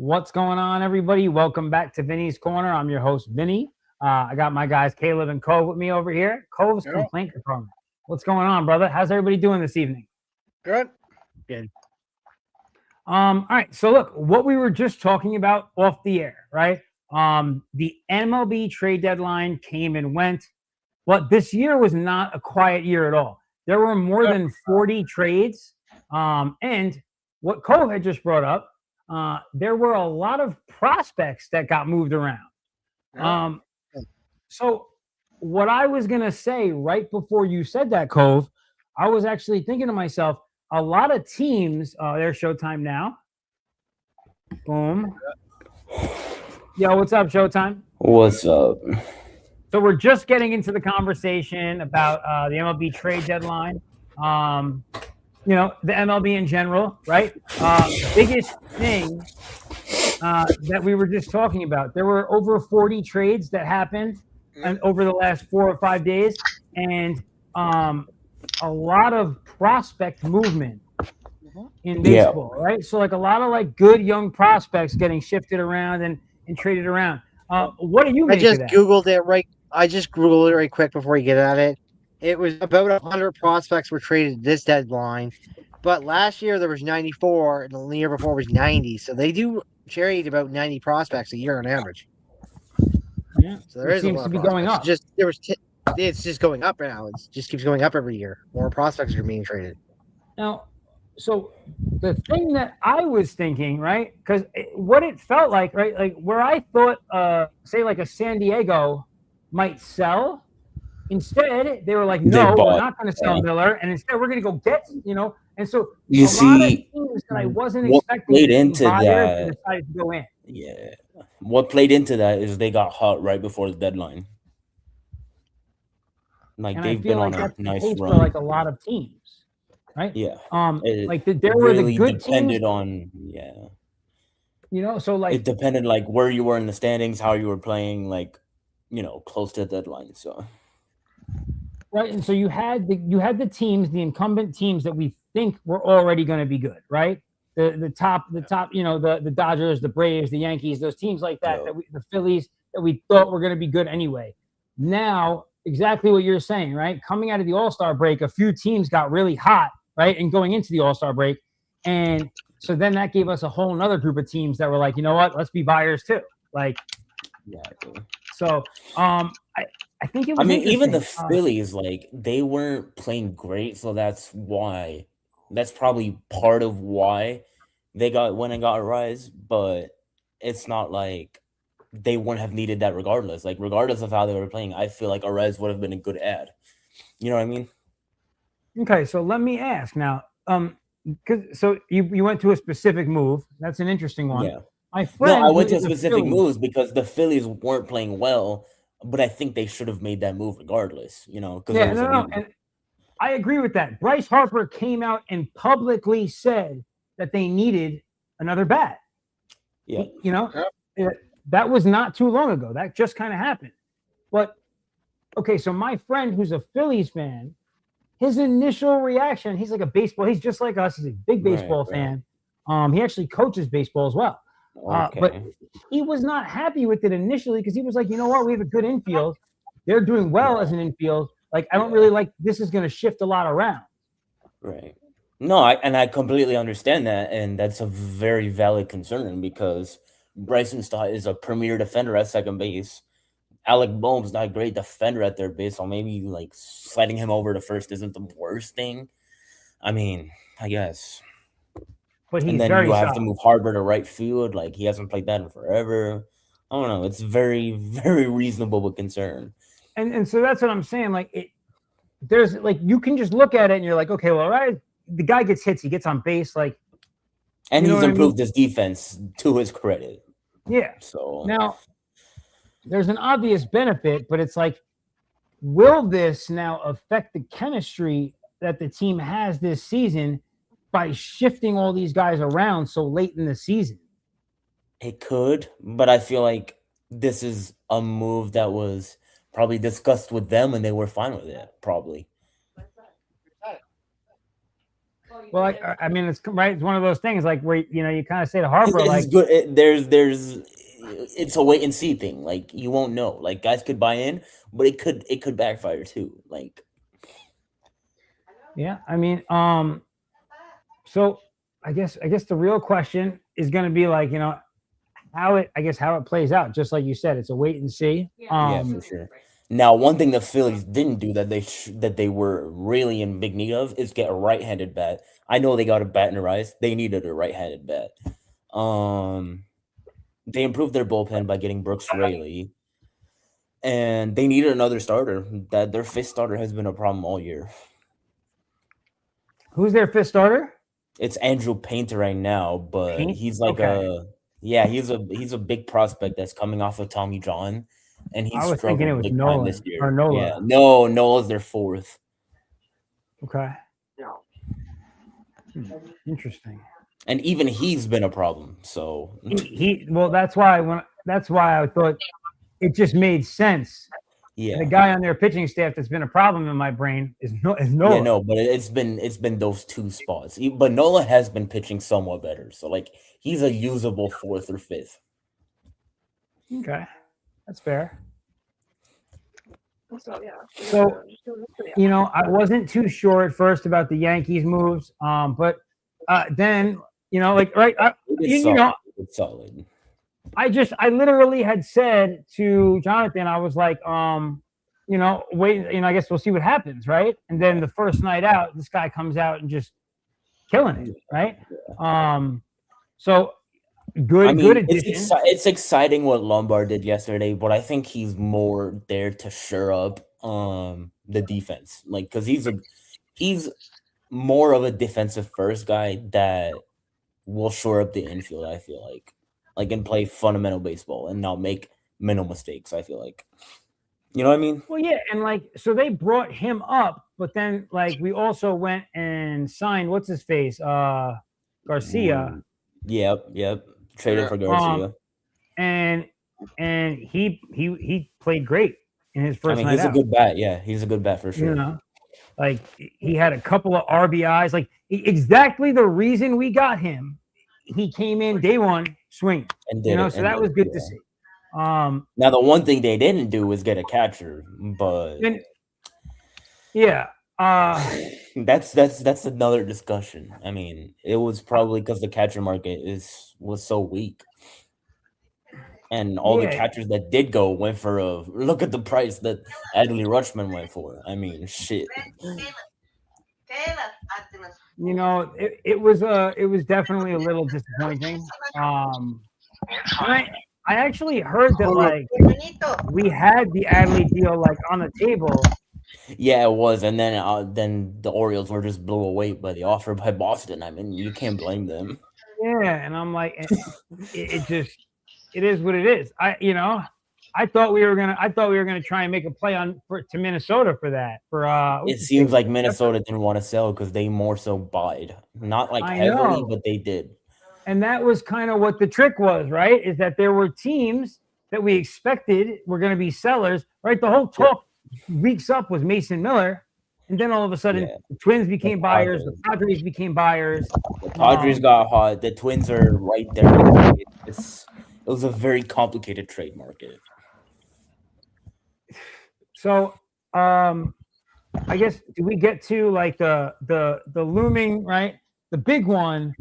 What's going on, everybody? Welcome back to Vinny's Corner. I'm your host, Vinny. I got my guys Caleb and Cove with me over here. Cove's Yeah, complaint department. What's going on, brother? How's everybody doing this evening? good. Good. All right. So look, what we were just talking about off the air, right? The MLB trade deadline came and went, but this year was not a quiet year at all. There were more Yeah, than 40 trades. And what Cove had just brought up, there were a lot of prospects that got moved around. yeah. Um, so what I was gonna say right before you said that, Cove, I was actually thinking to myself, a lot of teams, there's Showtime now. Boom. Yo, what's up, Showtime? What's up? So we're just getting into the conversation about the MLB trade deadline. Um, the MLB in general, right? Biggest thing that we were just talking about. There were over 40 trades that happened and over the last 4 or 5 days, and a lot of prospect movement in Yeah. baseball, right? So like a lot of like good young prospects getting shifted around and traded around. What do you I make of just that? googled it right. I just googled it right quick before you get at it. It was about 100 prospects were traded this deadline, but last year there was 94, and the year before was 90. So they do trade about 90 prospects a year on average. Yeah, So there it is a seems lot to of be going prospects. up. It's just going up now. It just keeps going up every year. More prospects are being traded. Now, so the thing that I was thinking, right? Because what it felt like, right? Like where I thought, say, like a San Diego might sell. Instead, they were like, They no, we're bought. not going to sell Yeah. Miller, and instead we're going to go get. And so You a lot of see, teams that I wasn't what expecting played to be into buyers that? decided to go in. Yeah. What played into that is they got hot right before the deadline. Like And I they've feel been on like a that's the nice case for like run. a lot of teams, right? Yeah. Like It there were the really good teams, depended on. Yeah. so like It depended like where you were in the standings, how you were playing, like close to the deadline. So right? And so you had the teams, the incumbent teams that we think were already going to be good, right? The top, the Dodgers, the Braves, the Yankees, those teams like that, yeah. the Phillies that we thought were going to be good anyway. Now, exactly what you're saying, right? Coming out of the All-Star break, a few teams got really hot, right? And going into the All-Star break, and so then that gave us a whole another group of teams that were like, you know what, let's be buyers too. Like, Exactly. so I think it I was mean, even the interesting. Phillies, like they weren't playing great, so that's why. That's probably part of why they got a rise, but it's not like they wouldn't have needed that regardless. Like regardless of how they were playing, I feel like a rise would have been a good ad. You know what I mean? Okay, so let me ask now. So you went to a specific move. That's an interesting one. Yeah. My No, I friend went who's to in the specific Phillies. moves because the Phillies weren't playing well, but I think they should have made that move regardless. Because it Yeah, was a no, no, need. and I agree with that. Bryce Harper came out and publicly said that they needed another bat. Yeah. Yeah. Uh, that was not too long ago. That just kind of happened. But okay, so my friend who's a Phillies fan, his initial reaction, he's like a baseball, he's just like us, he's a big Right. baseball Right. fan. He actually coaches baseball as well. But Okay. he was not happy with it initially because he was like, you know what, we have a good infield. They're doing well as Right. an infield. Like, I don't Yeah. really like this is going to shift a lot around. Right. No, I completely understand that, and that's a very valid concern because Bryson Stott is a premier defender at second base. Alec Boehm's not a great defender at third base, so maybe like sliding him over to first isn't the worst thing. I mean, I guess. But And he's then very you have to solid. move Harbor to right field. Like he hasn't played that in forever. I don't know. It's very, very reasonable but concern. And so that's what I'm saying. Like, there's like, you can just look at it and you're like, okay, well, all right, the guy gets hits, he gets on base. Like, And you know he's what I mean? improved his defense to his credit. Yeah. So Now, there's an obvious benefit, but it's like, will this now affect the chemistry that the team has this season by shifting all these guys around so late in the season? it could, but I feel like this is a move that was probably discussed with them and they were fine with it, probably. Well, I mean, it's right. It's one of those things like where you kind of say to Harper, It's like, good. It's a wait and see thing. Like you won't know. Like guys could buy in, but it could backfire too. Like yeah. I mean, so I guess the real question is going to be like, how it plays out. Just like you said, it's a wait and see. yeah, for sure. Now, one thing the Phillies didn't do that they were really in big need of is get a right-handed bat. I know they got a bat in their eyes. They needed a right-handed bat. They improved their bullpen by getting Brooks Raley, and they needed another starter. That their fifth starter has been a problem all year. Who's their fifth starter? It's Andrew Painter right now, but he's like he's a big prospect that's coming off of Tommy John, and he's I was thinking it was big time Nolan this year. or Nola. Yeah, no, Nola's their fourth. Okay. Interesting. And even he's been a problem. So that's why I thought it just made sense. Yeah, the guy on their pitching staff that's been a problem in my brain is Nola. Yeah, no, but it's been those two spots. But Nola has been pitching somewhat better. So like he's a usable fourth or fifth. Okay, that's fair. So yeah. So I wasn't too sure at first about the Yankees moves, but then it's solid. I literally had said to Jonathan, I was like, wait, I guess we'll see what happens, right? And then the first night out, this guy comes out and just killing it, right? So good addition. It's exciting what Lombard did yesterday, but I think he's more there to shore up the defense, like because he's more of a defensive first guy that will shore up the infield. I feel like and play fundamental baseball and not make mental mistakes. I feel like, you know what I mean? Well, yeah, and so they brought him up, but then we also went and signed what's his face, Garcia. Yep. Traded for Garcia. And he played great in his first night he's out. A good bat. Yeah, he's a good bat for sure. He had a couple of RBIs. Exactly the reason we got him. He came in day one swinging, so that was good to see. Now the one thing they didn't do was get a catcher, but that's another discussion. I mean, it was probably because the catcher market was so weak, and all the catchers that did go went for look at the price that Adley Rutschman went for. I mean, shit. It was definitely a little disappointing. I actually heard that we had the Adley deal on the table. Yeah, it was, and then the Orioles were just blew away by the offer by Boston. I mean, you can't blame them. Yeah, and I'm like, it is what it is. I thought we were gonna try and make a play to Minnesota for that. It seems like Minnesota didn't want to sell because they more so buyed, not heavily, but they did. And that was kind of what the trick was, right? Is that there were teams that we expected were going to be sellers, right? The whole talk weeks up was Mason Miller, and then all of a sudden the Twins became buyers, the Padres became buyers. The Padres got hot. The Twins are right there. It was a very complicated trade market. So, I guess do we get to the looming, right? The big one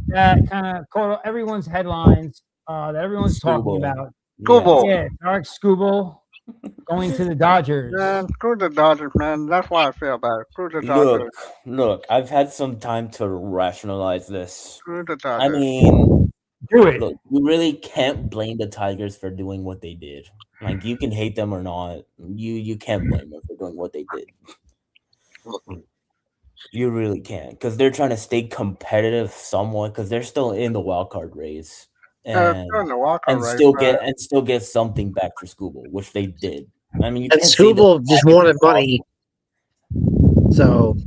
that kind of caught everyone's headlines, that everyone's talking about. Skubal. Yeah, Tarik Skubal going to the Dodgers. Man, screw the Dodgers, man. That's why I feel bad. Screw the Dodgers. Look, I've had some time to rationalize this. Screw the Dodgers. I mean, do it. Look, you really can't blame the Tigers for doing what they did. You can hate them or not. You can't blame them for doing what they did. You really can't, because they're trying to stay competitive somewhat, because they're still in the wild card race, and still get something back for Skubal, which they did. I mean, and Skubal just wanted money. So,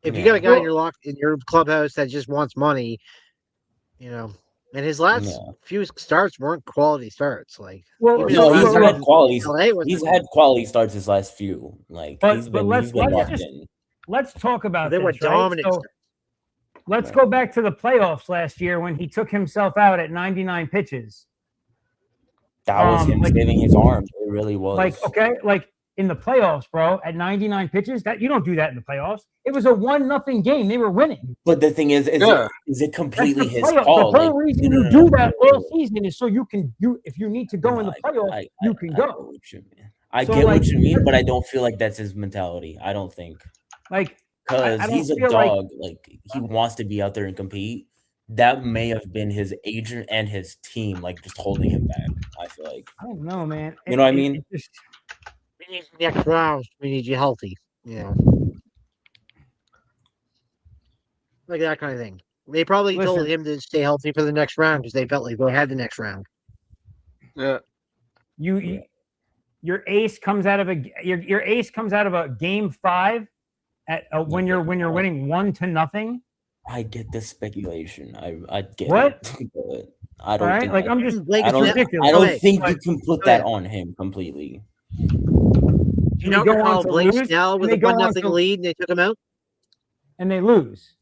if you got a guy in your clubhouse that just wants money, and his last few starts weren't quality starts. He's had quality. He's had quality starts his last few. Let's talk about they this, were dominant. Right? let's go back to the playoffs last year when he took himself out at 99 pitches. That was him saving his arm. It really was. Like in the playoffs, bro, at 99 pitches, that you don't do that in the playoffs. It was a 1-0 game. They were winning. But the thing is it completely his fault? The whole reason you do that all season is so you can if you need to go in the playoffs, you can go. I get what you mean, but I don't feel like that's his mentality. I don't think. Like, because he's a dog. Like he wants to be out there and compete. That may have been his agent and his team, like just holding him back. I feel like. I don't know, man. You know what I mean? We need you next round. We need you healthy. Yeah. Like that kind of thing. They probably told him to stay healthy for the next round because they felt like they had the next round. Yeah. Your ace comes out of a game 5 at when you're winning 1-0. I get the speculation. I get what? It. But I don't think like I'm just I don't think you can put that on him completely. You know how Blake Snell with a 1-0 lead and they took him out? And they lose.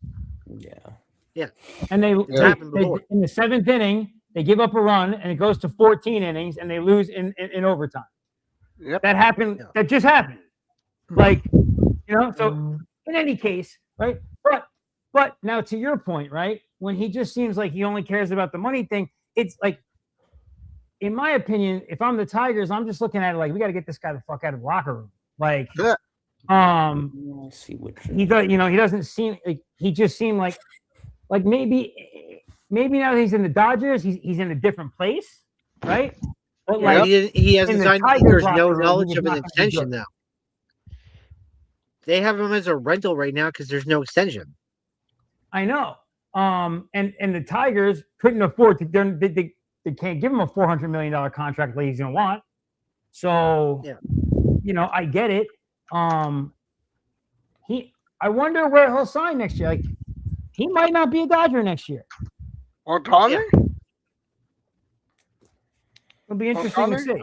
Yeah. And they in the 7th inning, they give up a run and it goes to 14 innings and they lose in overtime. Yep. That happened. Yeah. That just happened. Like, so in any case, right? But now to your point, right? When he just seems like he only cares about the money thing, it's like, in my opinion, if I'm the Tigers, I'm just looking at it like we got to get this guy the fuck out of the locker room. Like, see what he does. He doesn't seem like he just seemed like maybe now that he's in the Dodgers, he's in a different place, right? But like he hasn't signed. There's no knowledge of an extension now. They have him as a rental right now because there's no extension. I know. And the Tigers couldn't afford to. They can't give him a $400 million contract like he's gonna want. So, I get it. I wonder where he'll sign next year. Like, he might not be a Dodger next year. Ohtani? It'll be interesting to see.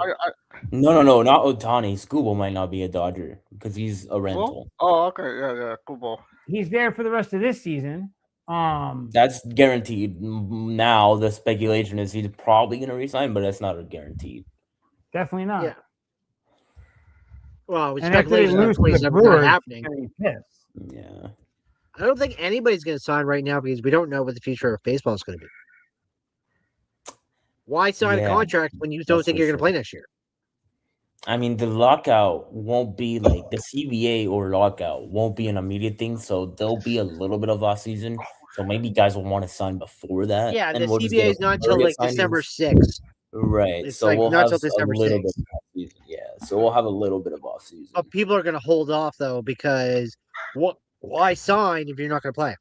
No, not Ohtani. Skubal might not be a Dodger because he's a rental. Oh, okay, yeah, Skubal. He's there for the rest of this season. That's guaranteed. Now the speculation is he's probably going to resign, but that's not a guarantee. Definitely not. Yeah. Well, speculation is not happening. Yeah. I don't think anybody's going to sign right now because we don't know what the future of baseball is going to be. Why sign a contract when you don't think you're going to play next year? I mean, the lockout won't be like the CBA or lockout won't be an immediate thing, so there'll be a little bit of off season. So maybe guys will want to sign before that. Yeah, the CBA is not until like December 6th. Right. It's so like we'll not have until December a little 6th. bit of off season. Yeah. So we'll have a little bit of off season. But people are going to hold off though because why sign if you're not going to play?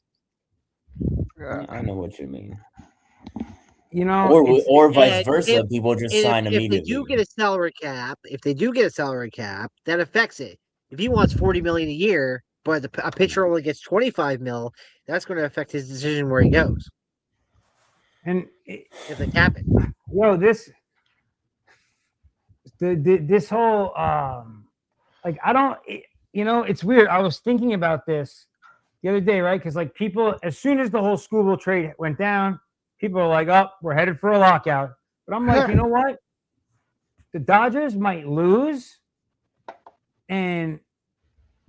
Yeah, I know what you mean. Or vice versa, people just sign immediately. If they do get a salary cap, that affects it. If he wants $40 million a year, but a pitcher only gets $25 million, that's going to affect his decision where he goes. And if they cap it, this whole like I don't, it's weird. I was thinking about this the other day, right? Because like people, as soon as the whole Skubal trade went down, people are like, "Oh, we're headed for a lockout." But I'm like, you know what? The Dodgers might lose, and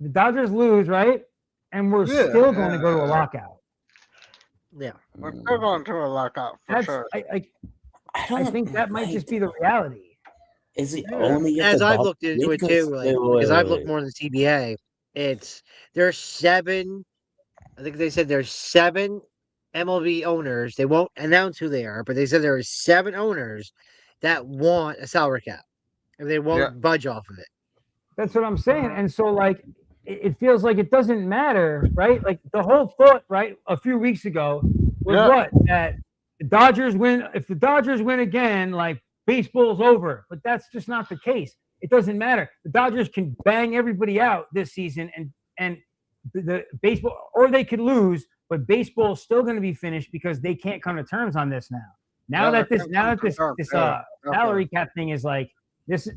the Dodgers lose, right? And we're still going to go to a lockout. Yeah, we're still going to a lockout for sure. I think that might just be the reality. Is it only as I've looked into it too? Because I've looked more than the CBA. There's 7. I think they said there's 7 MLB owners. They won't announce who they are, but they said there are 7 owners that want a salary cap, and they won't budge off of it. That's what I'm saying. And so, like, it feels like it doesn't matter, right? Like the whole thought, right, a few weeks ago was that the Dodgers win. If the Dodgers win again, like baseball's over. But that's just not the case. It doesn't matter. The Dodgers can bang everybody out this season, and the baseball, or they could lose. But baseball is still going to be finished because they can't come to terms on this now. Now that this salary cap thing is like this.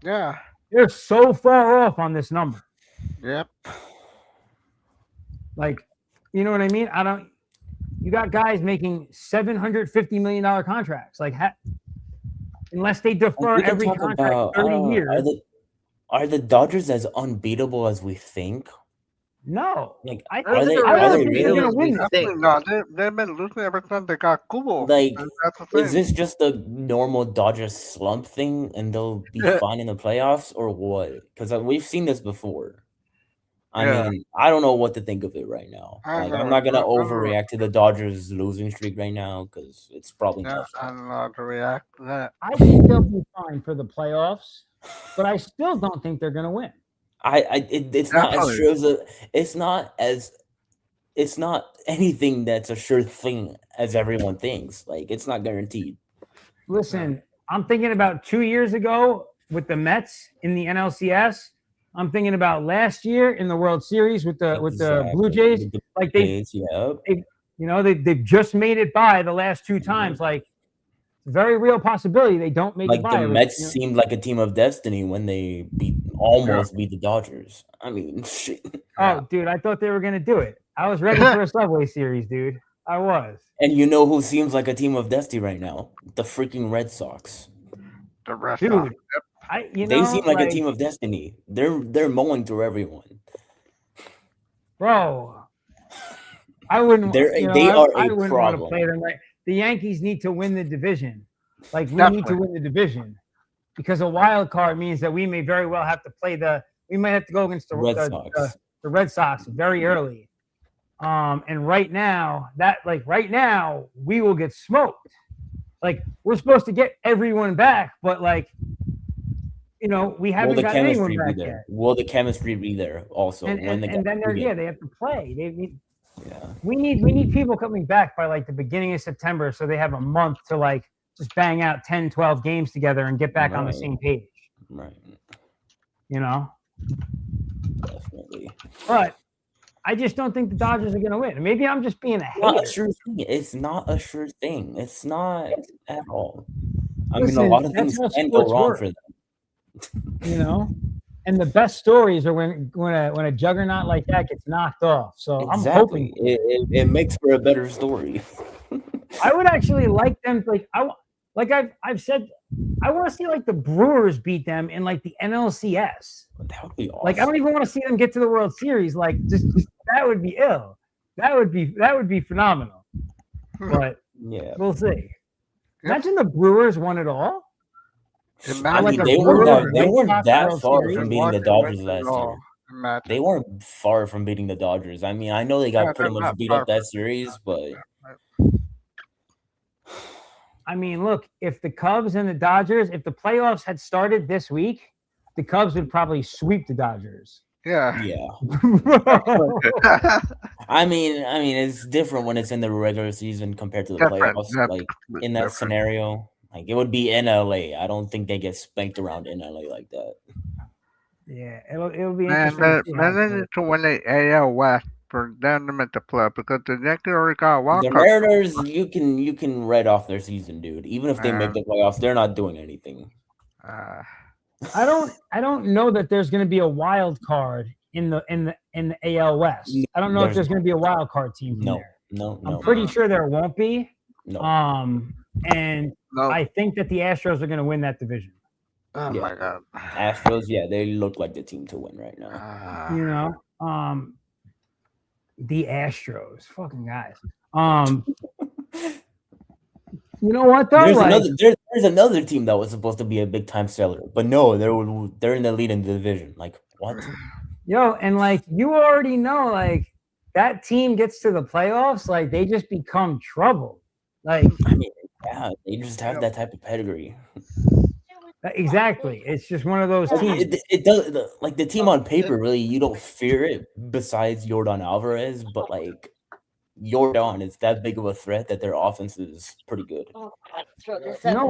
Yeah, they're so far off on this number. Yep. Like, You know what I mean? You got guys making $750 million contracts. Like, unless they defer We can every talk contract about 30 years. Are the Dodgers as unbeatable as we think? No. Like, I are they? don't Are they think they're really? going to win this Definitely thing. not. They've been losing ever since they got Skubal. Like, That's the is thing. this just a normal Dodgers slump thing, and they'll be fine in the playoffs, or what? Because we've seen this before. I mean, I don't know what to think of it right now. Like, I'm not gonna overreact to the Dodgers losing streak right now because it's probably Yeah, not. I don't know how to react to that. I think they'll be fine for the playoffs, but I still don't think they're going to win. It's not as sure as it's not anything that's a sure thing as everyone thinks. Like, it's not guaranteed. Listen, I'm thinking about 2 years ago with the Mets in the NLCS. I'm thinking about last year in the World Series with the Blue Jays. With the Like Jays, yeah. they've just made it by the last 2 times. Like, very real possibility they don't make Like it by. the Mets seemed like a team of destiny when they almost beat the Dodgers. I mean, shit. Oh, dude, I thought they were gonna do it. I was ready for a Subway Series, dude. I was. And you know who seems like a team of destiny right now? The freaking Red Sox. The rest Dude, they seem like a team of destiny. They're mowing through everyone. Bro, I wouldn't. I wouldn't want to play them. Like, the Yankees need to win the division. Like, we need to win the division because a wild card means that we may very well have to play we might have to go against the Red Sox very early. And right now we will get smoked. Like, we're supposed to get everyone back, but like, we haven't got anyone back yet. Will the chemistry be there also? And then they have to play. We need people coming back by like the beginning of September, so they have a month to like just bang out 10, 12 games together and get back on the same page. Right. Definitely. But I just don't think the Dodgers are going to win. Maybe I'm just being a hater. Not a sure thing. It's not a sure thing. It's not at all. I mean, a lot of things can go wrong for them. And the best stories are when a juggernaut like that gets knocked off. So I'm hoping it makes for a better story. I would actually like them. I've said, I want to see like the Brewers beat them in like the NLCS. That would be awesome. Like, I don't even want to see them get to the World Series. Like, just that would be ill. That would be phenomenal. But yeah, we'll see. Imagine the Brewers won it all. I mean, they weren't that far from beating the Dodgers last year. They weren't far from beating the Dodgers. I mean, I know they got pretty much beat up that series, but I mean, look, if the Cubs and the Dodgers, if the playoffs had started this week, the Cubs would probably sweep the Dodgers. Yeah. I mean, it's different when it's in the regular season compared to the playoffs. Like, in that scenario, like, it would be in LA. I don't think they get spanked around in LA like that. Yeah, it'll be interesting. Man, to win the AL West for them to make the play because the Yankees already got a wild card. The Mariners, you can write off their season, dude. Even if they make the playoffs, they're not doing anything. I don't know that there's going to be a wild card in the AL West. I don't know if there's going to be a wild card team from there. No. I'm pretty sure there won't be. No. I think that the Astros are going to win that division. Oh my God. Astros, they look like the team to win right now. The Astros, fucking guys. You know what though? There's another team that was supposed to be a big time seller, but no, they're in the lead in the division. Like, what? Yo, and like, you already know, like, that team gets to the playoffs, like, they just become trouble. Like, I mean, yeah, they just have that type of pedigree. Exactly. It's just one of those teams. It does, like, the team on paper, really, you don't fear it besides Yordan Alvarez, but like, Yordan is that big of a threat that their offense is pretty good. No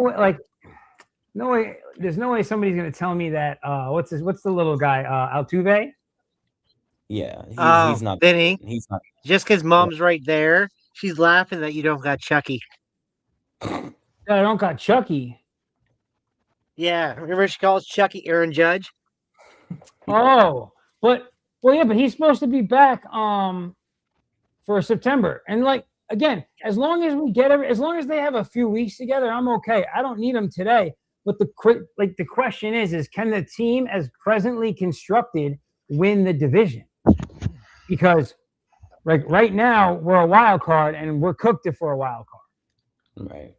way. There's no way somebody's gonna tell me that. What's the little guy? Altuve. Yeah, he's not. Vinny, he's not. Just because Mom's right there, she's laughing that you don't got Chucky. I don't got Chucky. Yeah, remember she calls Chucky Aaron Judge. Oh, but he's supposed to be back. for September. And like again, as long as as long as they have a few weeks together, I'm okay. I don't need them today. But the question is can the team as presently constructed win the division? Because right now we're a wild card and we're cooked it for a wild card. Right.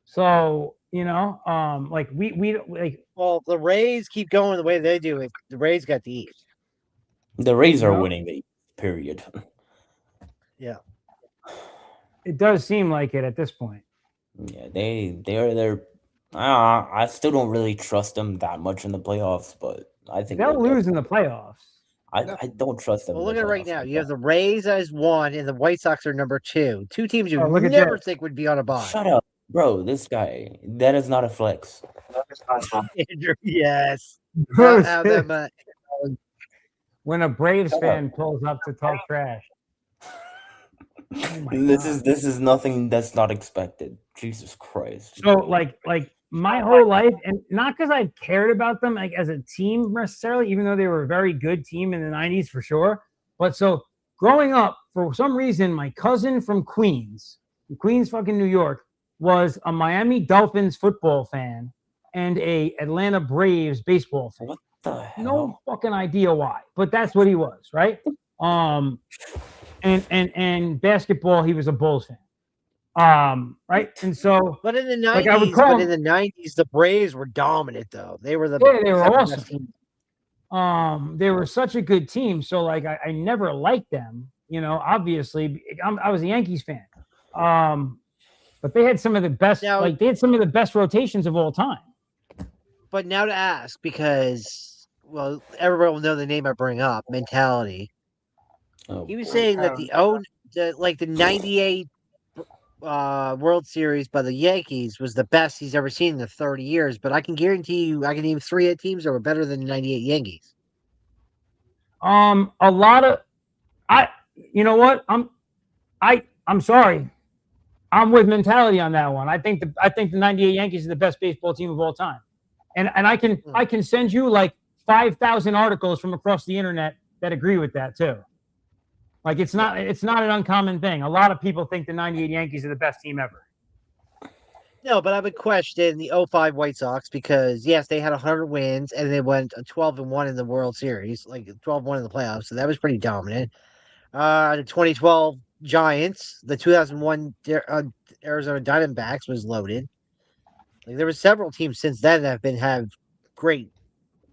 So like we like. Well, the Rays keep going the way they do it. The Rays got the East. The Rays are winning the period. Yeah. It does seem like it at this point. Yeah, they're. I still don't really trust them that much in the playoffs, but I think they'll lose in the playoffs. I don't trust them. Well, look at it right now. You have the Rays as 1, and the White Sox are number 2. Two teams you look at never this. think would be on a bye. Shut up, bro. This guy. That is not a flex. Yes. When a Braves fan pulls up to talk trash. Oh my This God. is nothing that's not expected. Jesus Christ. So like my whole life, and not because I've cared about them like as a team necessarily, even though they were a very good team in the 90s for sure. But so growing up, for some reason, my cousin from Queens, fucking New York, was a Miami Dolphins football fan and a Atlanta Braves baseball fan. What the hell? No fucking idea why, but that's what he was, right? And basketball, he was a Bulls fan. Right, and so, but in the 90s, like I would call in the 90s, the Braves were dominant, though. They were they were awesome. They were such a good team. So, like, I never liked them. Obviously, I was a Yankees fan. But they had some of the best. They had some of the best rotations of all time. But now to ask, because everybody will know the name I bring up, Mentality. Oh, He was saying that the 98 World Series by the Yankees was the best he's ever seen in the 30 years, but I can guarantee you I can name 3 teams that were better than the 98 Yankees. A lot of you know what? I'm sorry. I'm with Mentality on that one. I think the 98 Yankees are the best baseball team of all time. And I can send you like 5,000 articles from across the internet that agree with that too. Like it's not an uncommon thing. A lot of people think the 98 Yankees are the best team ever. No, but I would question the 05 White Sox because yes, they had 100 wins and they went 12-1 in the World Series, like 12-1 in the playoffs, so that was pretty dominant. The 2012 Giants, the 2001 Arizona Diamondbacks was loaded. Like there were several teams since then that have great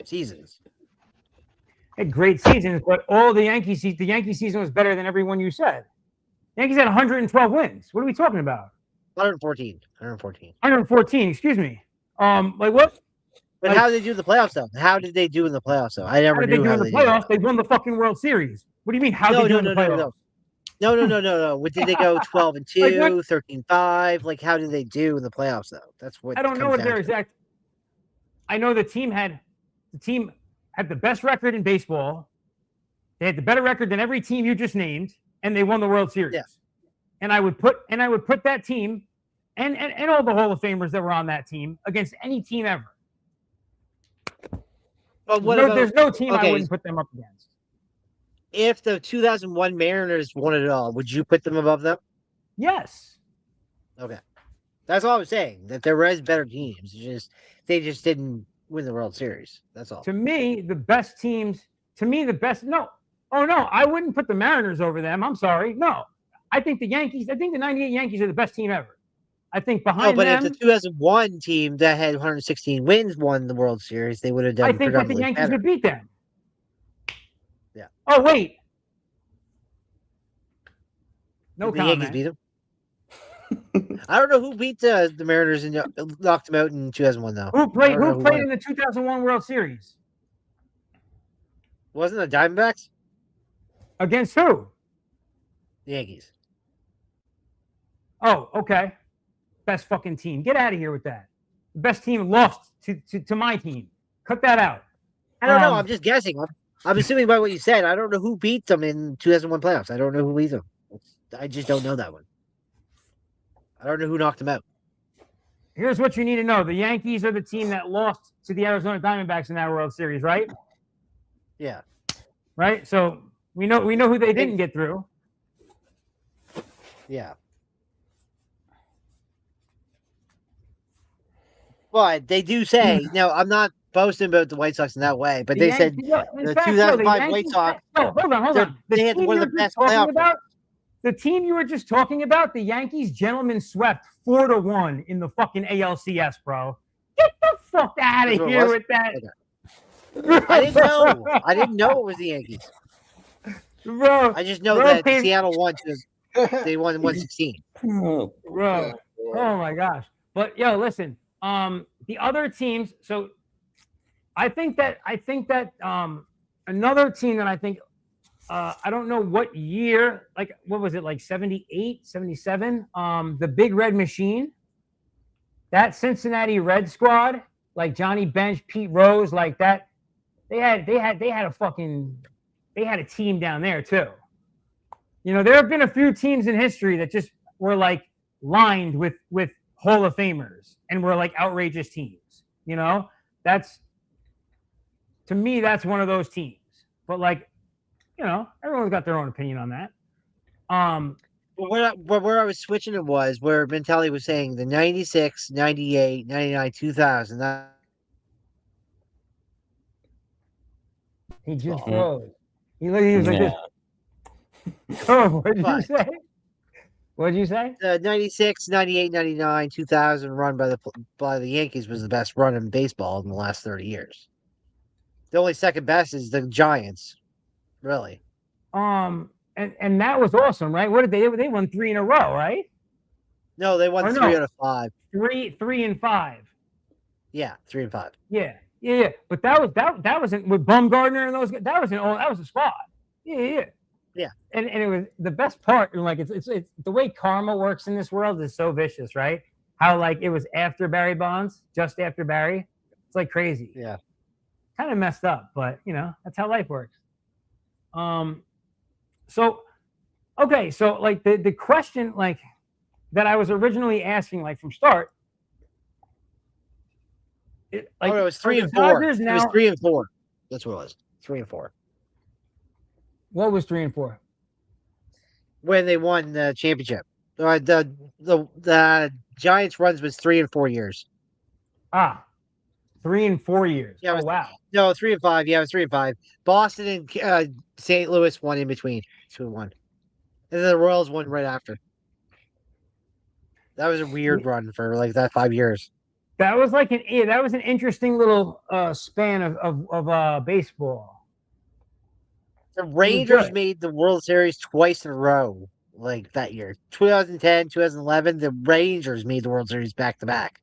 seasons. Had great seasons, but all the Yankee season was better than everyone you said. Yankees had 112 wins. What are we talking about? 114. Excuse me. Like what? But how did they do in the playoffs though? How did they do in the playoffs though? I never knew how they did in the playoffs. They won the fucking World Series. What do you mean? How did they do in the playoffs? No. What did they go 12-2, 13-5? Like how did they do in the playoffs though? That's what I don't know what their exact. I know the team had the best record in baseball. They had the better record than every team you just named, and they won the World Series. Yeah. And I would put that team and all the Hall of Famers that were on that team against any team ever. But there's no team I wouldn't put them up against. If the 2001 Mariners won it all, would you put them above them? Yes. Okay. That's all I was saying. That there was better teams. They just didn't win the World Series. That's all. To me, the best teams. No. Oh no, I wouldn't put the Mariners over them. I'm sorry. No, I think the 98 Yankees are the best team ever. I think behind them. If the 2001 team that had 116 wins won the World Series, they would have done. I think that the Yankees would beat them. Yeah. Oh wait. No comment. The Yankees beat them. I don't know who beat the Mariners and knocked them out in 2001 though. Who played in the 2001 World Series? Wasn't the Diamondbacks? Against who? The Yankees. Oh, okay. Best fucking team. Get out of here with that. The best team lost to my team. Cut that out. I don't know. I'm just guessing. I'm assuming by what you said. I don't know who beat them in 2001 playoffs. I don't know who beat them. I just don't know that one. I don't know who knocked them out. Here's what you need to know. The Yankees are the team that lost to the Arizona Diamondbacks in that World Series, right? Yeah. Right? So we know who they didn't get through. Yeah. But they do say, no, I'm not boasting about the White Sox in that way, but they said in the fact, 2005 White Sox, hold on. they had one of the best playoff records. The team you were just talking about, the Yankees gentlemen swept 4-1 in the fucking ALCS, bro. Get the fuck out of here with that. Okay. I didn't know. I didn't know it was the Yankees. Bro, I just know that Seattle won. They won 116. Oh, Bro, oh my gosh. But yo, listen, the other teams, so I think that another team that I think I don't know what year, like what was it, like 78, 77? The Big Red Machine, that Cincinnati Red squad, like Johnny Bench, Pete Rose, like that, they had a team down there too. You know, there have been a few teams in history that just were like lined with Hall of Famers and were like outrageous teams. You know, to me, that's one of those teams. But like, you know, everyone's got their own opinion on that. But where I was switching it was where Mentality was saying the 96, 98, 99, 2000. He just froze. He was like this. Oh, what did you say? What did you say? The 96, 98, 99, 2000 run by the Yankees was the best run in baseball in the last 30 years. The only second best is the Giants, really. And that was awesome, right? What did they won 3 in a row, right? No, they won 3 out of 5. 3 and 5. Yeah, 3 and 5. Yeah. But that wasn't with Bumgarner and those guys. That was a squad. Yeah. And it was the best part. Like it's the way karma works in this world is so vicious, right? How like it was after Barry Bonds, just after Barry. It's like crazy. Yeah. Kind of messed up, but you know that's how life works. So like the question like that I was originally asking like from start. It was 3 and 4. It was 3 and 4. That's what it was. 3 and 4. What was 3 and 4? When they won the championship. The Giants runs was 3 and 4 years. 3 and 4 years. Yeah, wow. No, 3 and 5. Yeah, it was 3 and 5. Boston and St. Louis won in between. 2 and 1. And then the Royals won right after. That was a weird run for like that 5 years. That was like an interesting little span of baseball. The Rangers made the World Series twice in a row, like that year. 2010, 2011, the Rangers made the World Series back to back.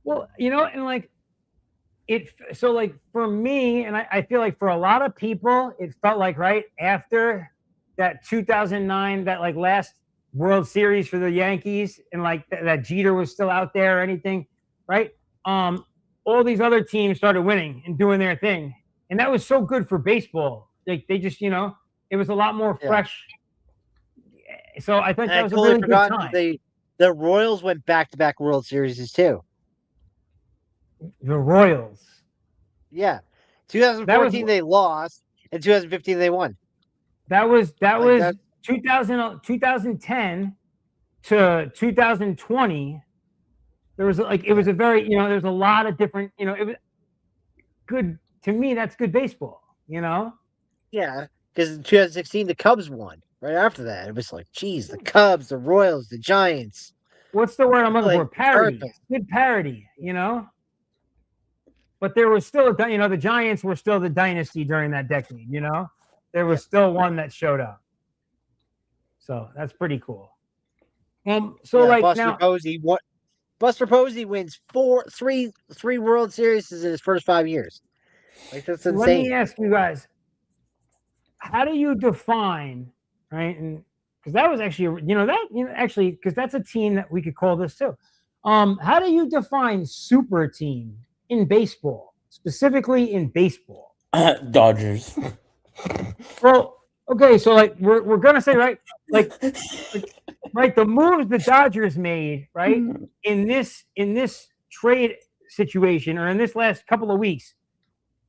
Well, you know, and like so like for me, and I feel like for a lot of people, it felt like right after that 2009, that like last World Series for the Yankees, and like that Jeter was still out there or anything, right? All these other teams started winning and doing their thing. And that was so good for baseball. Like they just, you know, it was a lot more fresh. So I think that was a really good time. The Royals went back-to-back World Series too. The Royals. Yeah. 2014 they lost, and 2015 they won. That was 2010 to 2020. There was like it was a very, you know, there's a lot of different, you know, it was good. To me, that's good baseball, you know? Yeah, because in 2016, the Cubs won. Right after that, it was like, geez, the Cubs, the Royals, the Giants. What's the word I'm looking for? Parity. Good parity, you know? But there was still, you know, the Giants were still the dynasty during that decade, you know? There was still one that showed up. So that's pretty cool. So like Buster Posey, Buster Posey wins three World Series in his first 5 years. Like that's insane. Let me ask you guys, how do you define, right? And because that was actually, actually, because that's a team that we could call this too. How do you define super team in baseball, specifically in baseball? Dodgers. Well, okay, so like we're gonna say right, like the moves the Dodgers made, right, in this trade situation or in this last couple of weeks.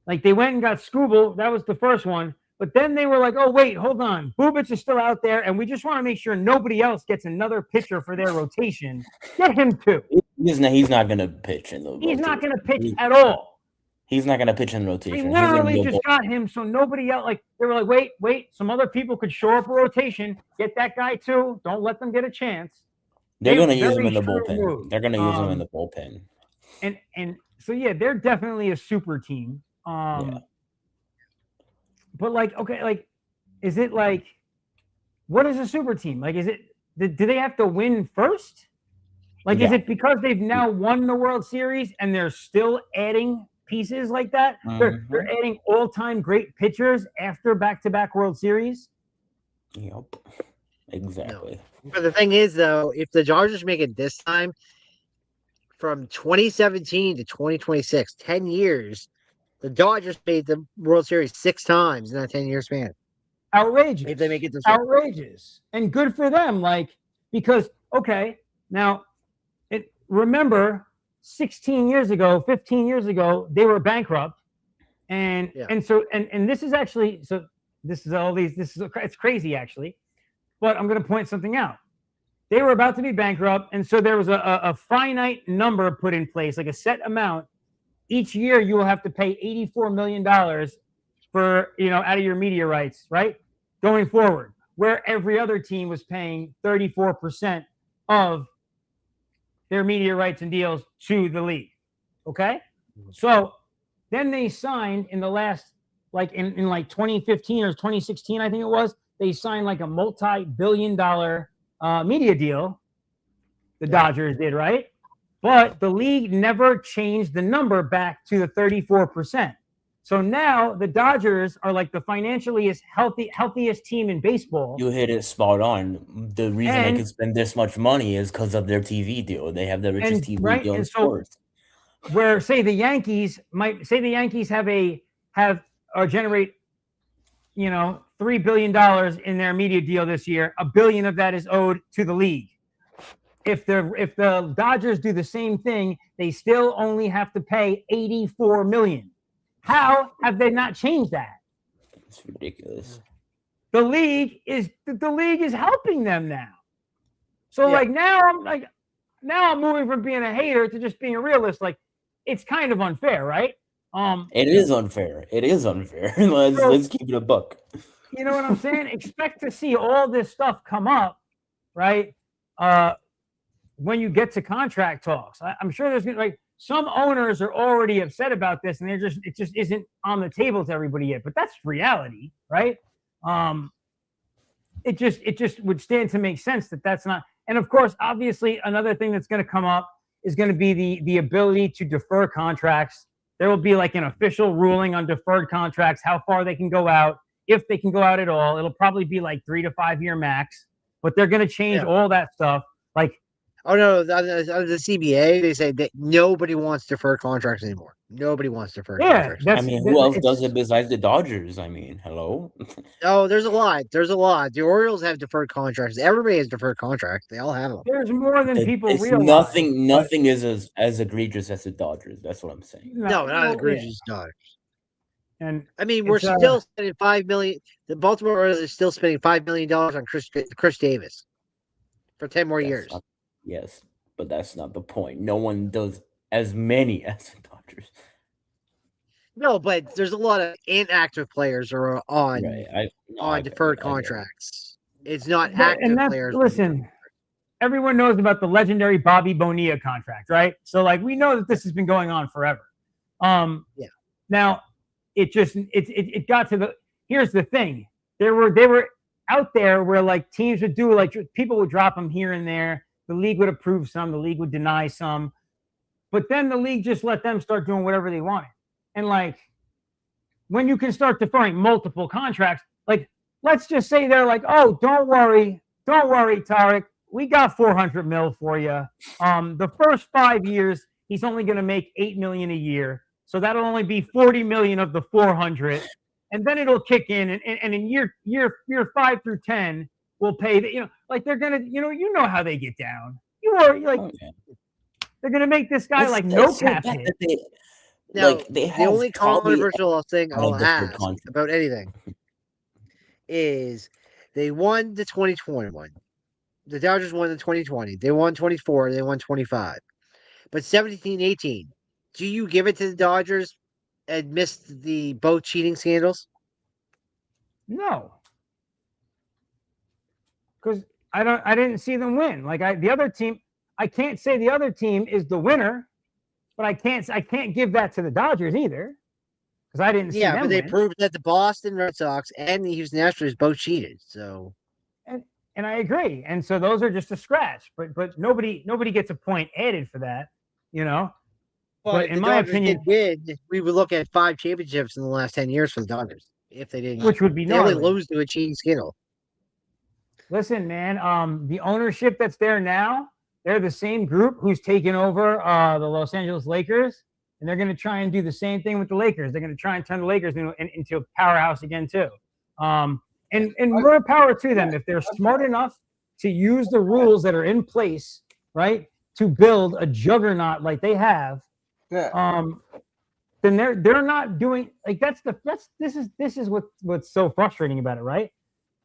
Like they went and got Skubal. That was the first one. But then they were like, oh, wait, hold on. Bubic is still out there, and we just want to make sure nobody else gets another pitcher for their rotation. Get him too. He's not going to pitch in the rotation. He's not going to pitch at all. He's not going to pitch in the rotation. They literally just got him so nobody else, like, they were like, wait, some other people could shore up a rotation. Get that guy too. Don't let them get a chance. They're going to use him in the bullpen. They're going to use him in the bullpen. And so, yeah, they're definitely a super team. Yeah. But like, okay, like, is it like, what is a super team? Like, is it, do they have to win first? Like, is it because they've now won the World Series and they're still adding pieces like that? They're adding all-time great pitchers after back-to-back World Series? Yep, exactly. No. But the thing is, though, if the Dodgers make it this time, from 2017 to 2026, 10 years, the Dodgers made the World Series 6 times in that 10-year span. Outrageous. If they make it this outrageous. And good for them. Like, because, okay, now, remember 16 years ago, 15 years ago, they were bankrupt. And so this is actually, so this is all these, it's crazy actually, but I'm going to point something out. They were about to be bankrupt. And so there was a finite number put in place, like a set amount. Each year you will have to pay $84 million for, out of your media rights, right? Going forward, where every other team was paying 34% of their media rights and deals to the league. Okay. So then they signed in the last, like in like 2015 or 2016, I think it was, they signed like a multi-billion-dollar media deal. The Dodgers did, right? But the league never changed the number back to the 34%. So now the Dodgers are like the financially healthiest team in baseball. You hit it spot on. The reason they can spend this much money is because of their TV deal. They have the richest TV deal in sports. Where say the Yankees generate, $3 billion in their media deal this year. $1 billion of that is owed to the league. If the Dodgers do the same thing, they still only have to pay $84 million. How have they not changed that? It's ridiculous. The league is helping them now. So now I'm moving from being a hater to just being a realist. Like, it's kind of unfair, right? It is unfair. Let's keep it a buck. You know what I'm saying? Expect to see all this stuff come up, right? When you get to contract talks, I'm sure there's like some owners are already upset about this, and it just isn't on the table to everybody yet. But that's reality, right? It just would stand to make sense that that's not. And of course, obviously, another thing that's going to come up is going to be the ability to defer contracts. There will be like an official ruling on deferred contracts, how far they can go out, if they can go out at all. It'll probably be like 3 to 5 year max, but they're going to change all that stuff. Like, oh no, the CBA, they say that nobody wants deferred contracts anymore. Nobody wants deferred contracts. Who else does it besides the Dodgers? Hello? Oh, there's a lot. The Orioles have deferred contracts. Everybody has deferred contracts. They all have them. There's more than people realize. Nothing is as egregious as the Dodgers. That's what I'm saying. No, not as egregious as Dodgers. And we're still spending $5 million. The Baltimore Orioles are still spending $5 million on Chris Davis for 10 more years. Yes, but that's not the point. No one does as many as the Dodgers. No, but there's a lot of inactive players are on deferred contracts. It's not active players. Listen, everyone knows about the legendary Bobby Bonilla contract, right? So like we know that this has been going on forever. Now it got to the. Here's the thing: they were out there where like teams would do like people would drop them here and there. The league would approve some, the league would deny some, but then the league just let them start doing whatever they wanted. And like, when you can start deferring multiple contracts, like, let's just say they're like, oh, don't worry, Tarik, we got $400 million for you. The first 5 years, he's only going to make $8 million a year, so that'll only be $40 million of the 400, and then it'll kick in, and in year 5 through 10. Will pay the, like they're gonna, you know how they get down. They're gonna make this guy like no cap hit. The only controversial thing I'll have about anything is they won the 2021. The Dodgers won the 2020. They won 24. They won 25. But 17, 18, do you give it to the Dodgers and miss the both cheating scandals? No, because I didn't see them win. Like the other team, I can't say the other team is the winner, but I can't give that to the Dodgers either because I didn't see them but they win. proved that the Boston Red Sox and the Houston Astros both cheated. So, and I agree. And so those are just a scratch, but nobody gets a point added for that, you know. but in the my Dodgers opinion, did win. We would look at 5 championships in the last 10 years for the Dodgers if they didn't. which would be They only gnarly. lose to a cheating scandal. Listen, man, the ownership that's there now, they're the same group who's taken over the Los Angeles Lakers, and they're going to try and do the same thing with the Lakers. They're going to try and turn the Lakers into a powerhouse again too. And more power to them if they're smart enough to use the rules that are in place, right, to build a juggernaut like they have. Yeah. Then they're not doing like this is what's so frustrating about it, right?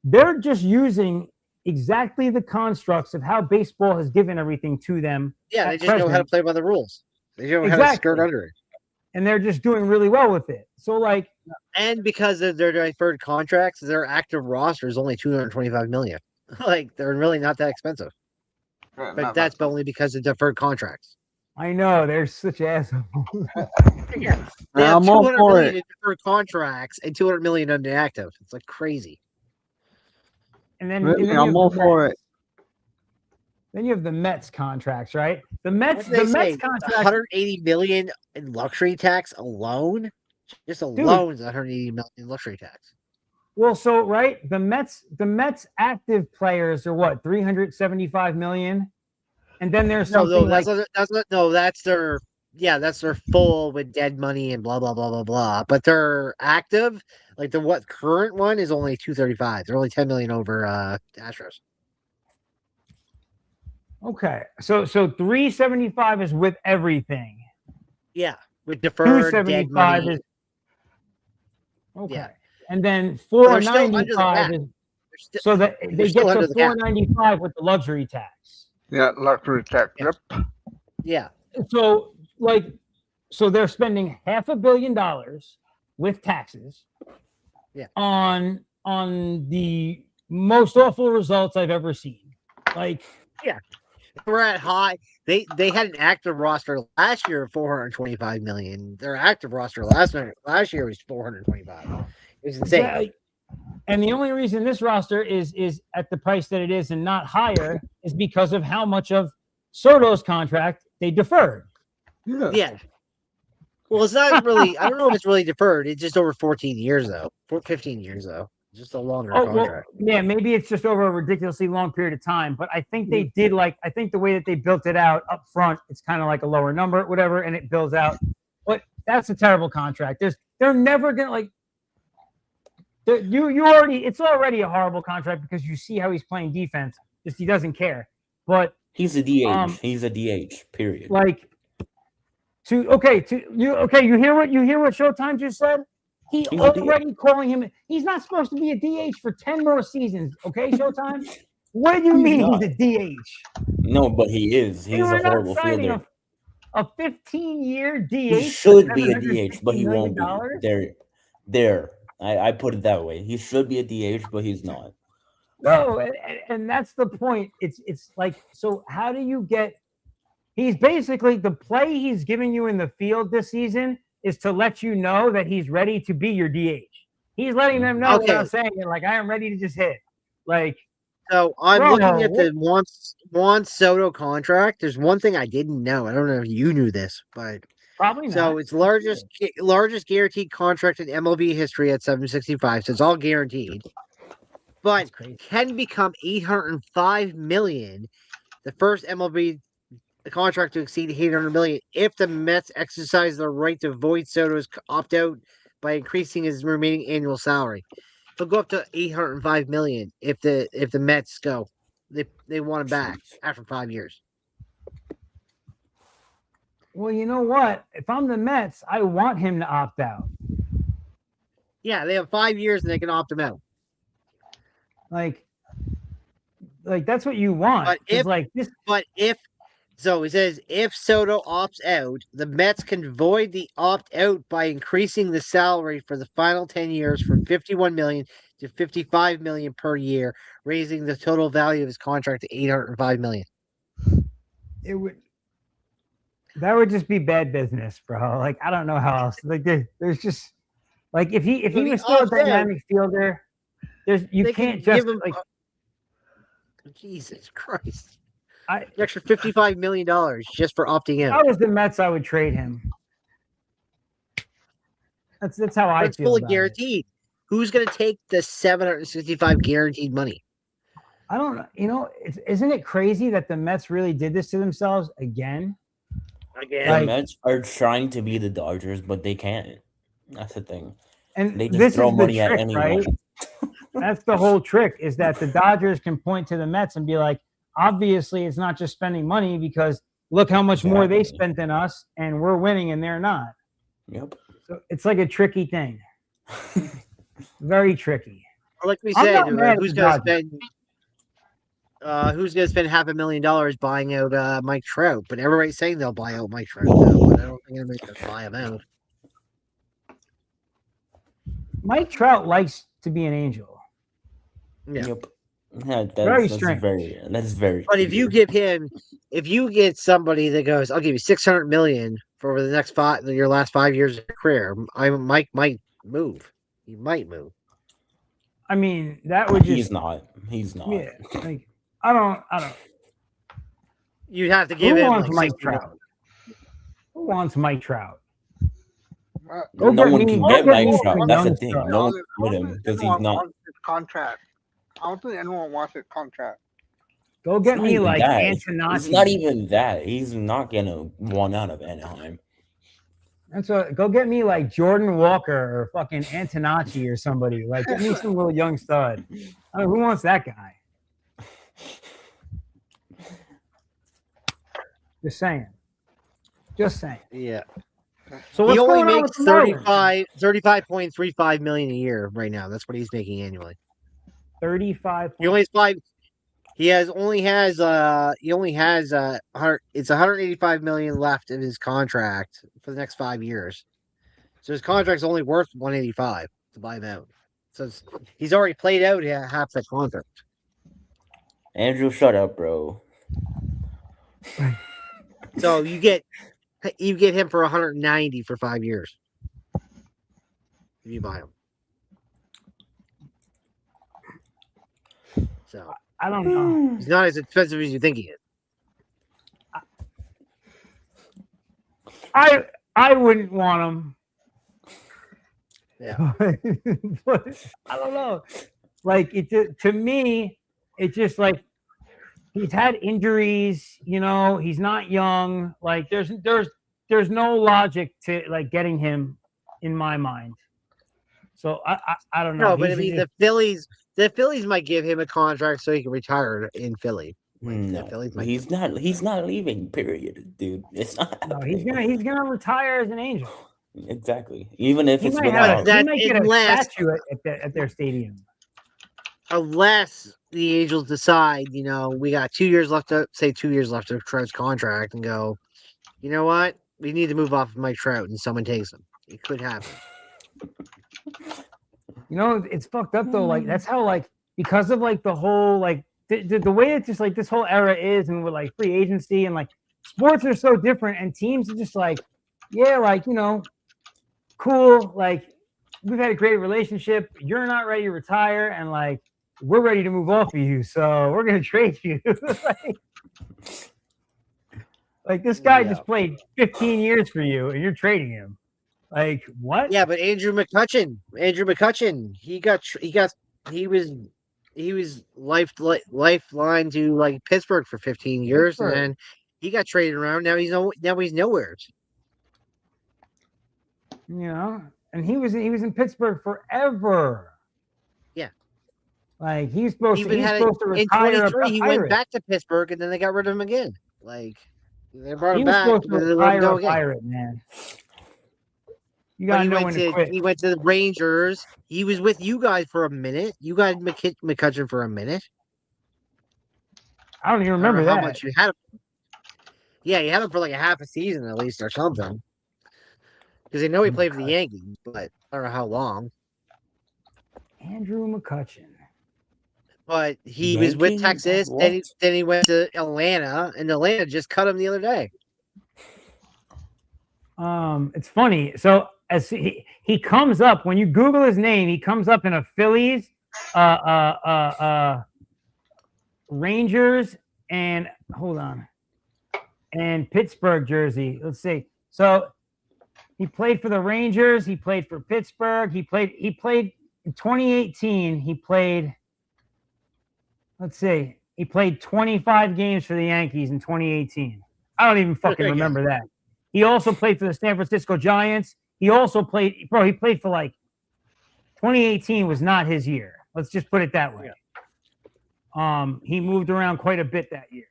They're just using exactly the constructs of how baseball has given everything to them. Yeah, they just know how to play by the rules. They know how to skirt under it. And they're just doing really well with it. So like, and because of their deferred contracts, their active roster is only 225 million. Like they're really not that expensive. But that's only because of deferred contracts. I know they're such assholes. Yeah, they have 200 million in deferred contracts and 200 million on the active. It's like crazy. And then, really, I'm all for it. Then you have the Mets contracts, right? The Mets contract, 180 million in luxury tax alone. Just alone is 180 million in luxury tax. Well, so right, the Mets active players are what 375 million, and then there's something that's their full with dead money and blah blah blah blah blah. But their active, like the current one is only 235. They're only 10 million over Astros. Okay, so 375 is with everything. Yeah, with deferred 275 dead is okay, yeah. And then 495 is so that they get to 495 with the luxury tax. Yeah, luxury tax. Yep. Yeah. So they're spending $500 million with taxes. Yeah. On the most awful results I've ever seen. Like yeah. We're at high. They had an active roster last year of 425 million. Their active roster last year was 425. It was insane. Yeah, and the only reason this roster is at the price that it is and not higher is because of how much of Soto's contract they deferred. Yeah. Well, it's not really. I don't know if it's really deferred. It's just over 14 years though. 15 years though. Just a longer contract. Well, yeah, maybe it's just over a ridiculously long period of time. But I think they did I think the way that they built it out up front, it's kind of like a lower number, whatever, and it builds out. But that's a terrible contract. They're never gonna it's already a horrible contract because you see how he's playing defense. Just he doesn't care. But he's a DH. He's a DH. Period. You hear what Showtime just said? He's already calling him. He's not supposed to be a DH for 10 more seasons. Okay, Showtime. What do you mean he's a DH? No, but he is. He's a horrible fielder. A 15-year DH. He should be a DH, but he won't be. There. I put it that way. He should be a DH, but he's not. No, and that's the point. It's like, so how do you get? He's basically the play he's giving you in the field this season is to let you know that he's ready to be your DH. He's letting them know without saying it. Like, I am ready to just hit. Like, so I'm looking at the Juan Soto contract. There's one thing I didn't know. I don't know if you knew this, but probably not. So it's largest guaranteed contract in MLB history at 765. So it's all guaranteed, but can become 805 million. The first MLB contract to exceed 800 million if the Mets exercise their right to void Soto's opt-out by increasing his remaining annual salary. He'll go up to 805 million if the Mets go. They want him back after 5 years. Well, you know what? If I'm the Mets, I want him to opt out. Yeah, they have 5 years and they can opt him out. Like that's what you want. But It's if- like this. But if so, he says if Soto opts out, the Mets can void the opt out by increasing the salary for the final 10 years from 51 million to 55 million per year, raising the total value of his contract to 805 million. It would. That would just be bad business, bro. Like I don't know how else. Like there's just like if he So he was still a opts out. dynamic fielder, you They can't can just give him like Jesus Christ. I. An extra $55 million just for opting If out. I was the Mets, I would trade him. That's how I But it's feel fully about it. guaranteed. Who's going to take the 765 guaranteed money? I don't know. You know, isn't it crazy that the Mets really did this to themselves again? Again, The Like- Mets are trying to be the Dodgers, but they can't. That's the thing. And They just this throw is money the at trick, anyone. right? That's the whole trick, is that the Dodgers can point to the Mets and be like, obviously it's not just spending money, because look how much more they Exactly. spent than us and we're winning and they're not. Yep. So it's like a tricky thing. Very tricky. like we I'm said, not mad at who's the going to Dodgers. spend? Who's going to spend $500,000 buying out Mike Trout? But everybody's saying they'll buy out Mike Trout, now, but I don't think anybody's going to buy him out. Mike Trout likes to be an Angel. Yeah. Yep. Yeah, Very that's strange. very. But if you clear. give him, if you get somebody that goes, I'll give you 600 million for the next your last 5 years of your career, Mike might move. He might move. I mean, that would just He's not. Yeah, like I don't. You'd have to give Who him wants like Mike 60 million. Trout? Who wants Mike Trout? Uh, Go No get one me- can go get get Mike me Trout. some That's the young thing. stuff. No one I can get don't him think because he's anyone not. wants his contract. I don't think anyone wants his contract. Go It's get not me even like that. Antonacci. It's not even that. He's not gonna want out of Anaheim. That's what. Go get me like Jordan Walker or fucking Antonacci or somebody. Like get me some little young stud. I mean, who wants that guy? Just saying. Just saying. Yeah. So what's He only going on makes with the Marlins? 35.35 million a year right now. That's what he's making annually. 35. He only has five. He only has 100. It's 185 million left of his contract for the next 5 years. So his contract's only worth 185 to buy him out. So he's already played out half that contract. Andrew, shut up, bro. So you get him for 190 for 5 years. If you buy him. So I don't know. he's not as expensive as you think he is. I wouldn't want him. Yeah. But I don't know. Like to me, it's just like he's had injuries. You know, he's not young. Like there's no logic to like getting him in my mind. So I don't know. No, but I He's mean just- the Phillies might give him a contract so he can retire in Philly. Like, the No, Phillies might he's not. He's not leaving. Period, dude. It's not. no, Happening. he's gonna retire as an Angel. Exactly. Even if He it's might, without. that he might get a unless- statue at their stadium. unless the Angels decide, we got 2 years left of Trout's contract and go, you know what? We need to move off of Mike Trout and someone takes him. It could happen. You know, it's fucked up though. Like that's how like because of like the whole like the way it's just like this whole era is, and with like free agency and like sports are so different, and teams are just like, yeah, like cool, like we've had a great relationship. You're not ready to retire, and like we're ready to move off of you, so we're gonna trade you. like this guy Yeah. just played 15 years for you, and you're trading him. Like what? Yeah, but Andrew McCutchen, he was lifeline to like Pittsburgh for 15 years, Pittsburgh. and he got traded around. Now he's nowhere. And he was in Pittsburgh forever. Yeah. Like he's supposed to In retire. 23, he went Pirate. back to Pittsburgh, and then they got rid of him again. Like they brought He him was back, supposed and to then they let him retire go a again. Pirate, man. You But gotta he know went when to to quit. he went to the Rangers. He was with you guys for a minute. You got McCutcheon for a minute. I don't even I don't know remember how that. much you had him. Yeah, you had him for like a half a season at least or something. Because I know he played for the Yankees, but I don't know how long. Andrew McCutcheon. But he was with Yanking? Texas. What? Then he went to Atlanta, and Atlanta just cut him the other day. It's funny. So as he comes up when you Google his name, he comes up in a Phillies, Rangers, and hold on, and Pittsburgh jersey. Let's see. So he played for the Rangers. He played for Pittsburgh. He played in 2018. He played. Let's see. He played 25 games for the Yankees in 2018. I don't even fucking remember that. He also played for the San Francisco Giants. He also played, bro. He played for like 2018 was not his year. Let's just put it that way. He moved around quite a bit that year.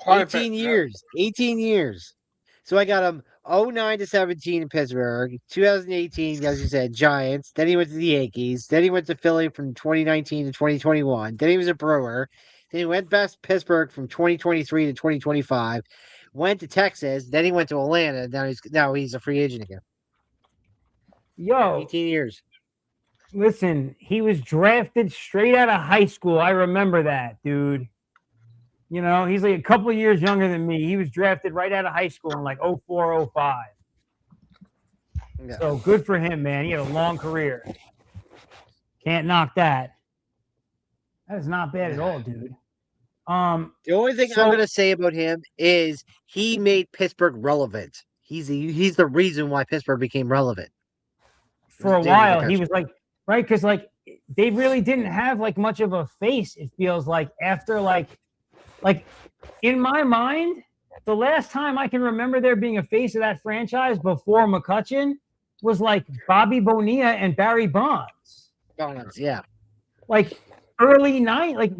18 years. 18 years. So I got him 09 to 17 in Pittsburgh. 2018, as you said, Giants. Then he went to the Yankees. Then he went to Philly from 2019 to 2021. Then he was a Brewer. Then he went back to Pittsburgh from 2023 to 2025. Went to Texas. Then he went to Atlanta. Now he's a free agent again. Yo, 18 years. listen, he was drafted straight out of high school. I remember that, dude. You know, he's like a couple of years younger than me. He was drafted right out of high school in like 04, 05. Yeah. So good for him, man. He had a long career. Can't knock that. That is not bad at all, dude. The only thing I'm going to say about him is he made Pittsburgh relevant. He's the reason why Pittsburgh became relevant. For a while, he was like, right? Because like they really didn't have like much of a face. It feels like after like in my mind, the last time I can remember there being a face of that franchise before McCutcheon was like Bobby Bonilla and Barry Bonds. Bonds, yeah. Like early night, like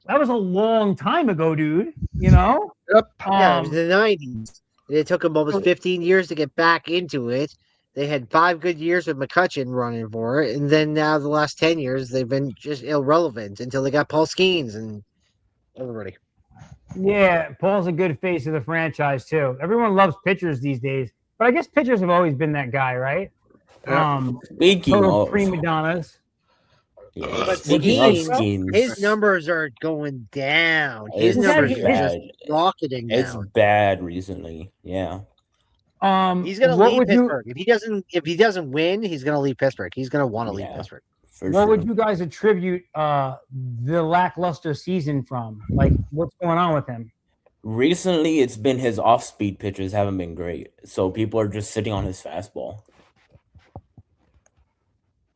that was a long time ago, dude. You know? Yep. Yeah, it was the 90s. It took them almost 15 years to get back into it. They had 5 good years with McCutcheon running for it, and then now the last 10 years they've been just irrelevant until they got Paul Skeens and everybody. Yeah, Paul's a good face of the franchise too. Everyone loves pitchers these days, but I guess pitchers have always been that guy, right? Speaking total of prima donnas. Yeah, But speaking of Skeens, schemes, his numbers are going down. His it's numbers are bad. just rocketing It's down. bad recently. Yeah. He's gonna what leave would you Pittsburgh. If he doesn't win, he's gonna leave Pittsburgh. He's gonna want to leave Pittsburgh. For what sure. would you guys attribute the lackluster season from? Like what's going on with him? Recently, it's been his off-speed pitches haven't been great, so people are just sitting on his fastball.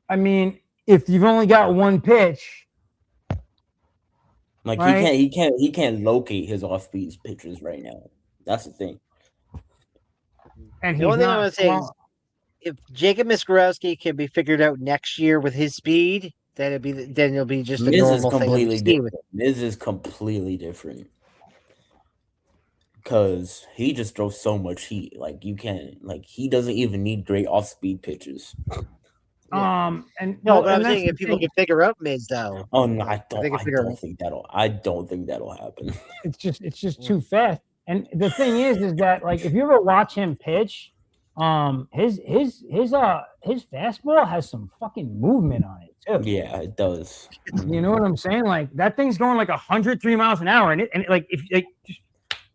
I mean, if you've only got one pitch, Like right? he can't locate his off-speed pitches right now. That's the thing. And The he's only thing I'm not gonna say is, if Jacob Miskorowski can be figured out next year with his speed, then it'll be just a Miz is normal thing. completely See different. with it. Miz is completely different because he just throws so much heat. Like you can't. Like he doesn't even need great off-speed pitches. and No, well, but I'm and that's saying if the people thing. can figure out Miz though. Oh no, I If they can figure it don't out. think that'll happen. It's just too fast. And the thing is that like if you ever watch him pitch, his fastball has some fucking movement on it too. Yeah, it does. You know what I'm saying? Like that thing's going like 103 miles an hour, and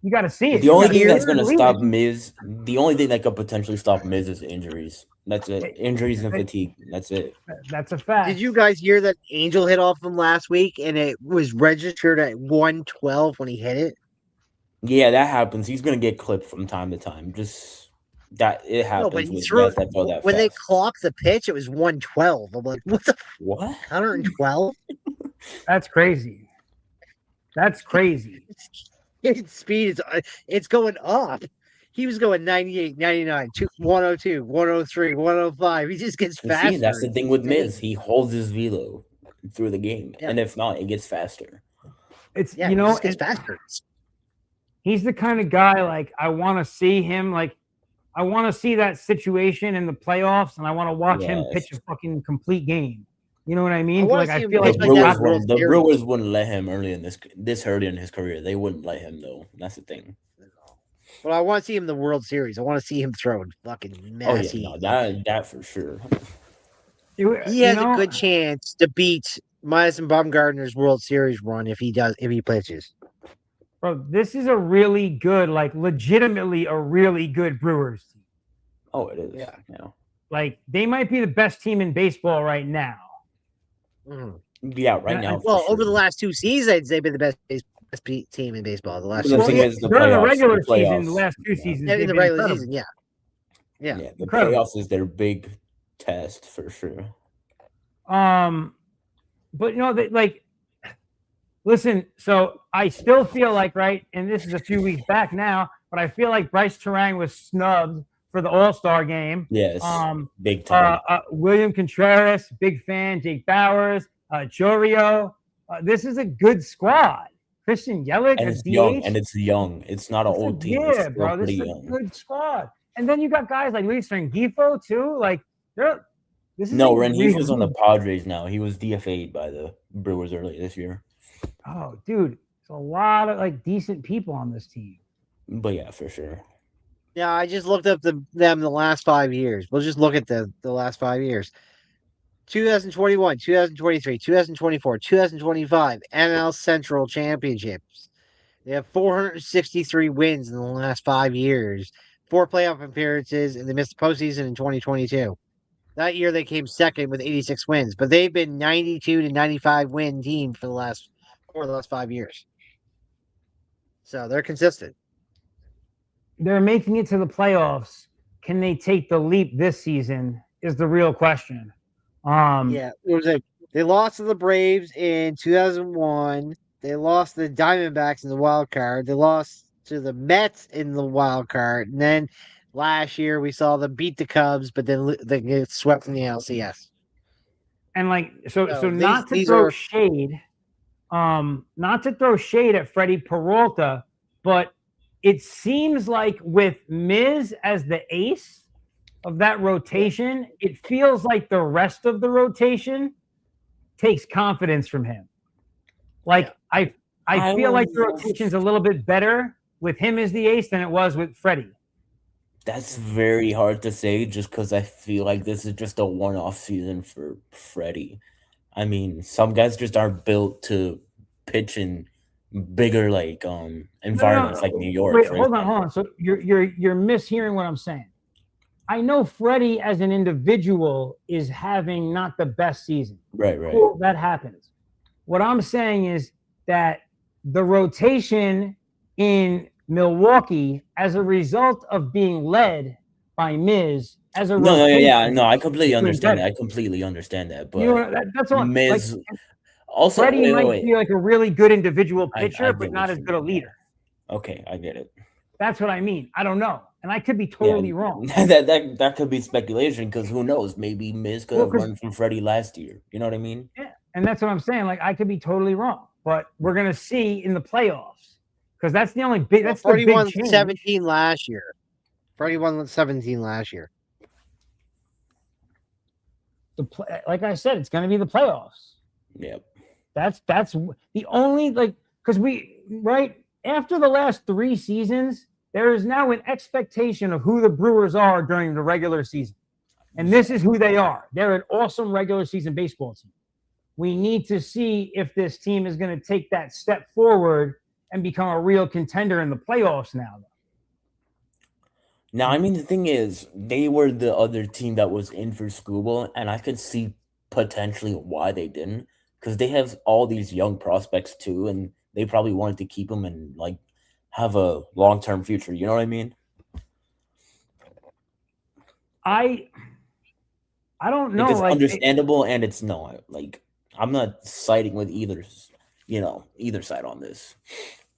you got to see it. The only You thing gotta that's going to believe stop it. Miz, the only thing that could potentially stop Miz is injuries. That's it. Injuries and fatigue. That's it. That's a fact. Did you guys hear that Angel hit off him last week and it was registered at 112 when he hit it? Yeah, that happens. He's going to get clipped from time to time. Just that it No, happens but he with threw guys that throw that when they fast. clocked the pitch, it was 112. I'm like, what the What? 112? That's crazy. That's crazy. His speed is it's going up. He was going 98, 99, 102, 103, 105. He just gets You faster. see, that's the thing with Miz. He holds his velo through the game, Yeah. and if not, it gets faster. It's Yeah, you know, he just gets faster. he's the kind of guy like I want to see him like I want to see that situation in the playoffs, and I want to watch him Yes. pitch a fucking complete game. You know what I mean? I wanna Like see I him feel pitch like like that in got the World the Series. Brewers wouldn't let him early in this early in his career. They wouldn't let him though. That's the thing. But I want to see him in the World Series. I want to see him throw fucking Oh mass yeah, heat. no, that for sure. He you has a know, good chance to beat Madison Bumgarner's World Series run if he pitches. bro. This is a really good, like, legitimately a really good Brewers team. Oh, it is. Yeah. Yeah. Like they might be the best team in baseball right now. Mhm. Yeah, right And- now. and- for Well, over sure. the last 2 seasons, they've been the best team in baseball. The last The two thing seasons. is, the during the playoffs, regular the season, the playoffs, last 2 yeah. seasons, in they've the been regular incredible. season, yeah. Yeah, the Incredible. playoffs is their big test for sure. But like, listen. So I still feel like, right, and this is a few weeks back now, but I feel like Bryce Terang was snubbed for the All-Star game. Yes, big time. William Contreras, big fan. Jake Bowers, Jorio. This is a good squad. Christian Yelich, And a it's DH. young, and it's young. It's not an old team. It's Yeah, still bro, this pretty is a young. good squad. And then you got guys like Luis Rengifo too. Like, this is No, a Rengifo's on the really- Padres now. He was DFA'd by the Brewers earlier this year. Oh, dude, there's a lot of like decent people on this team. But yeah, for sure. Yeah, I just looked up them the last 5 years. We'll just look at the last 5 years. 2021, 2023, 2024, 2025 NL Central Championships. They have 463 wins in the last 5 years, 4 playoff appearances, and they missed the postseason in 2022. That year they came second with 86 wins, but they've been 92 to 95 win team for the last 5 years. So they're consistent. They're making it to the playoffs. Can they take the leap this season? Is the real question. Yeah, it was they lost to the Braves in 2001. They lost to the Diamondbacks in the wild card. They lost to the Mets in the wild card, and then last year we saw them beat the Cubs, but then they get swept from the LCS. And like, so So not to these throw are- shade, not to throw shade at Freddie Peralta, but it seems like with Miz as the ace of that rotation, it feels like the rest of the rotation takes confidence from him. Like I feel like the rotation's a little bit better with him as the ace than it was with Freddie. That's very hard to say just because I feel like this is just a one-off season for Freddie. I mean, some guys just aren't built to pitch in bigger like environments like New York. Wait, for hold example. on. So you're mishearing what I'm saying. I know Freddie as an individual is having not the best season. Right. Cool, that happens. What I'm saying is that the rotation in Milwaukee, as a result of being led by Miz, as a No, rotation, I completely doing understand better. that. I completely understand that. But You know, that's all. Miz Like, also Freddie might wait. be like a really good individual I pitcher, get but what not you as good a mean, leader. Okay, I get it. That's what I mean. I don't know, and I could be totally wrong. That could be speculation because who knows? Maybe Miz could Well, have run from Freddie last year. You know what I mean? Yeah, and that's what I'm saying. Like I could be totally wrong, but we're gonna see in the playoffs because that's the only big. That's the Freddie big won change. 17 last year. Freddie won 17 last year. Like I said, it's gonna be the playoffs. Yep. That's the only because we right after the last 3 seasons, there is now an expectation of who the Brewers are during the regular season, and this is who they are. They're an awesome regular season baseball team. We need to see if this team is going to take that step forward and become a real contender in the playoffs now. Now, I mean, the thing is, they were the other team that was in for Skubal, and I could see potentially why they didn't, because they have all these young prospects too, and they probably wanted to keep them and like have a long-term future. You know what I mean? I don't know. It's like understandable, and it's no. Like I'm not siding with either side on this.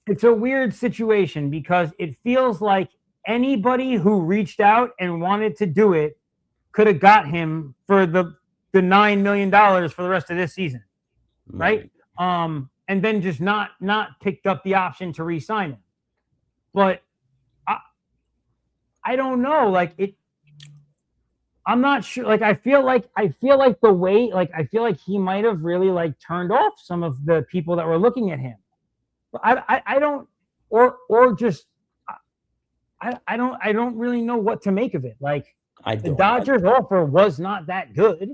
It's a weird situation because it feels like anybody who reached out and wanted to do it could have got him for the $9 million for the rest of this season, right? And then just not I don't know. Like it. I'm not sure. Like I feel like the way. Like I feel like he might have really like turned off some of the people that were looking at him. But I don't. Or just I don't really know what to make of it. Like the Dodgers offer was not that good.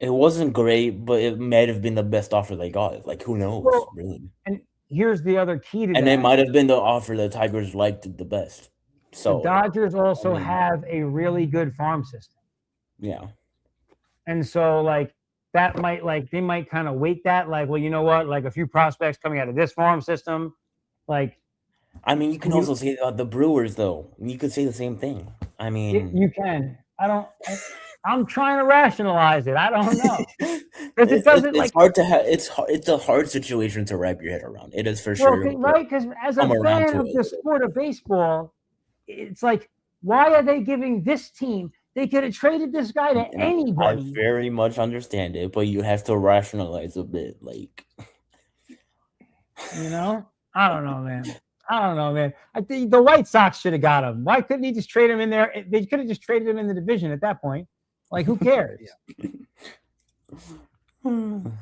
It wasn't great, but it might have been the best offer they got. Like who knows, really? And here's the other key to that. And it might have been the offer the Tigers liked the best. So the Dodgers also have a really good farm system. Yeah. And so like that might like they might kind of weight that like, well, you know what, like a few prospects coming out of this farm system, like. I mean, you can also say about the Brewers, though. You could say the same thing. I mean, you can. I'm trying to rationalize it. I don't know because it doesn't it's hard to have. It's a hard situation to wrap your head around. It is for sure, right? Because as a fan of the sport of baseball, it's like, why are they giving this team? They could have traded this guy to anybody. I very much understand it, but you have to rationalize a bit, like. You know, I don't know, man. I think the White Sox should have got him. Why couldn't he just trade him in there? They could have just traded him in the division at that point. Like, who cares? And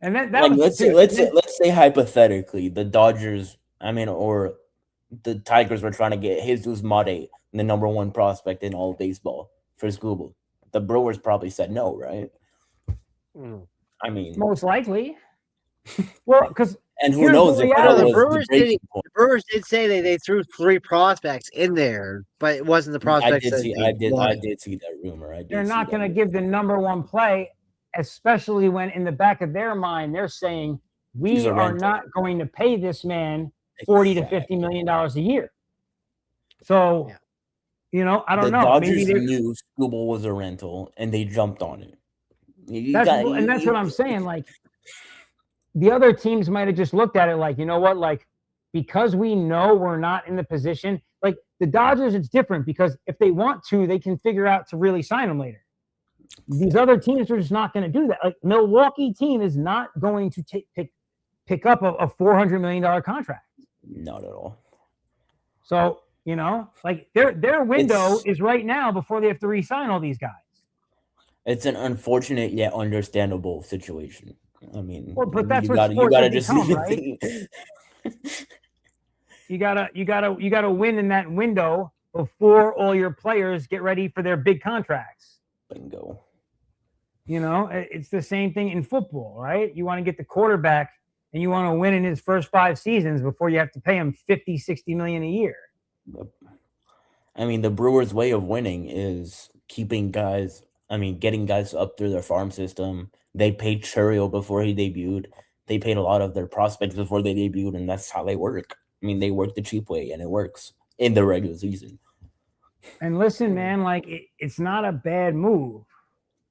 that like, was let's say hypothetically the Dodgers, or the Tigers were trying to get Jesus Mate, the number one prospect in all of baseball, for Skubal. The Brewers probably said no, right? I mean, most likely. Well, because. And who knows if that the was Brewers the breaking point. The Brewers did say they threw 3 prospects in there, but it wasn't the prospects. I did see that rumor. They're not going to give the number one play, especially when in the back of their mind they're saying we are not going to pay this man $40 to $50 million a year. So, you know, I don't know. Dodgers knew Skubal was a rental, and they jumped on it. That's what I'm saying. Like. The other teams might have just looked at it like, you know what, like, because we know we're not in the position, like the Dodgers, it's different because if they want to, they can figure out to really sign him later. These other teams are just not going to do that. Like Milwaukee team is not going to pick up a $400 million contract. Not at all. So, you know, like their window is right now before they have to re-sign all these guys. It's an unfortunate yet understandable situation. I mean, well, but that's you what gotta just become, right? You gotta win in that window before all your players get ready for their big contracts. Bingo. You know, it's the same thing in football, right? You want to get the quarterback and you want to win in his first 5 seasons before you have to pay him $50-60 million a year. I mean, the Brewers' way of winning is keeping guys. Getting guys up through their farm system. They paid Churio before he debuted. They paid a lot of their prospects before they debuted, and that's how they work. I mean, they work the cheap way, and it works in the regular season. And listen, man, like it's not a bad move.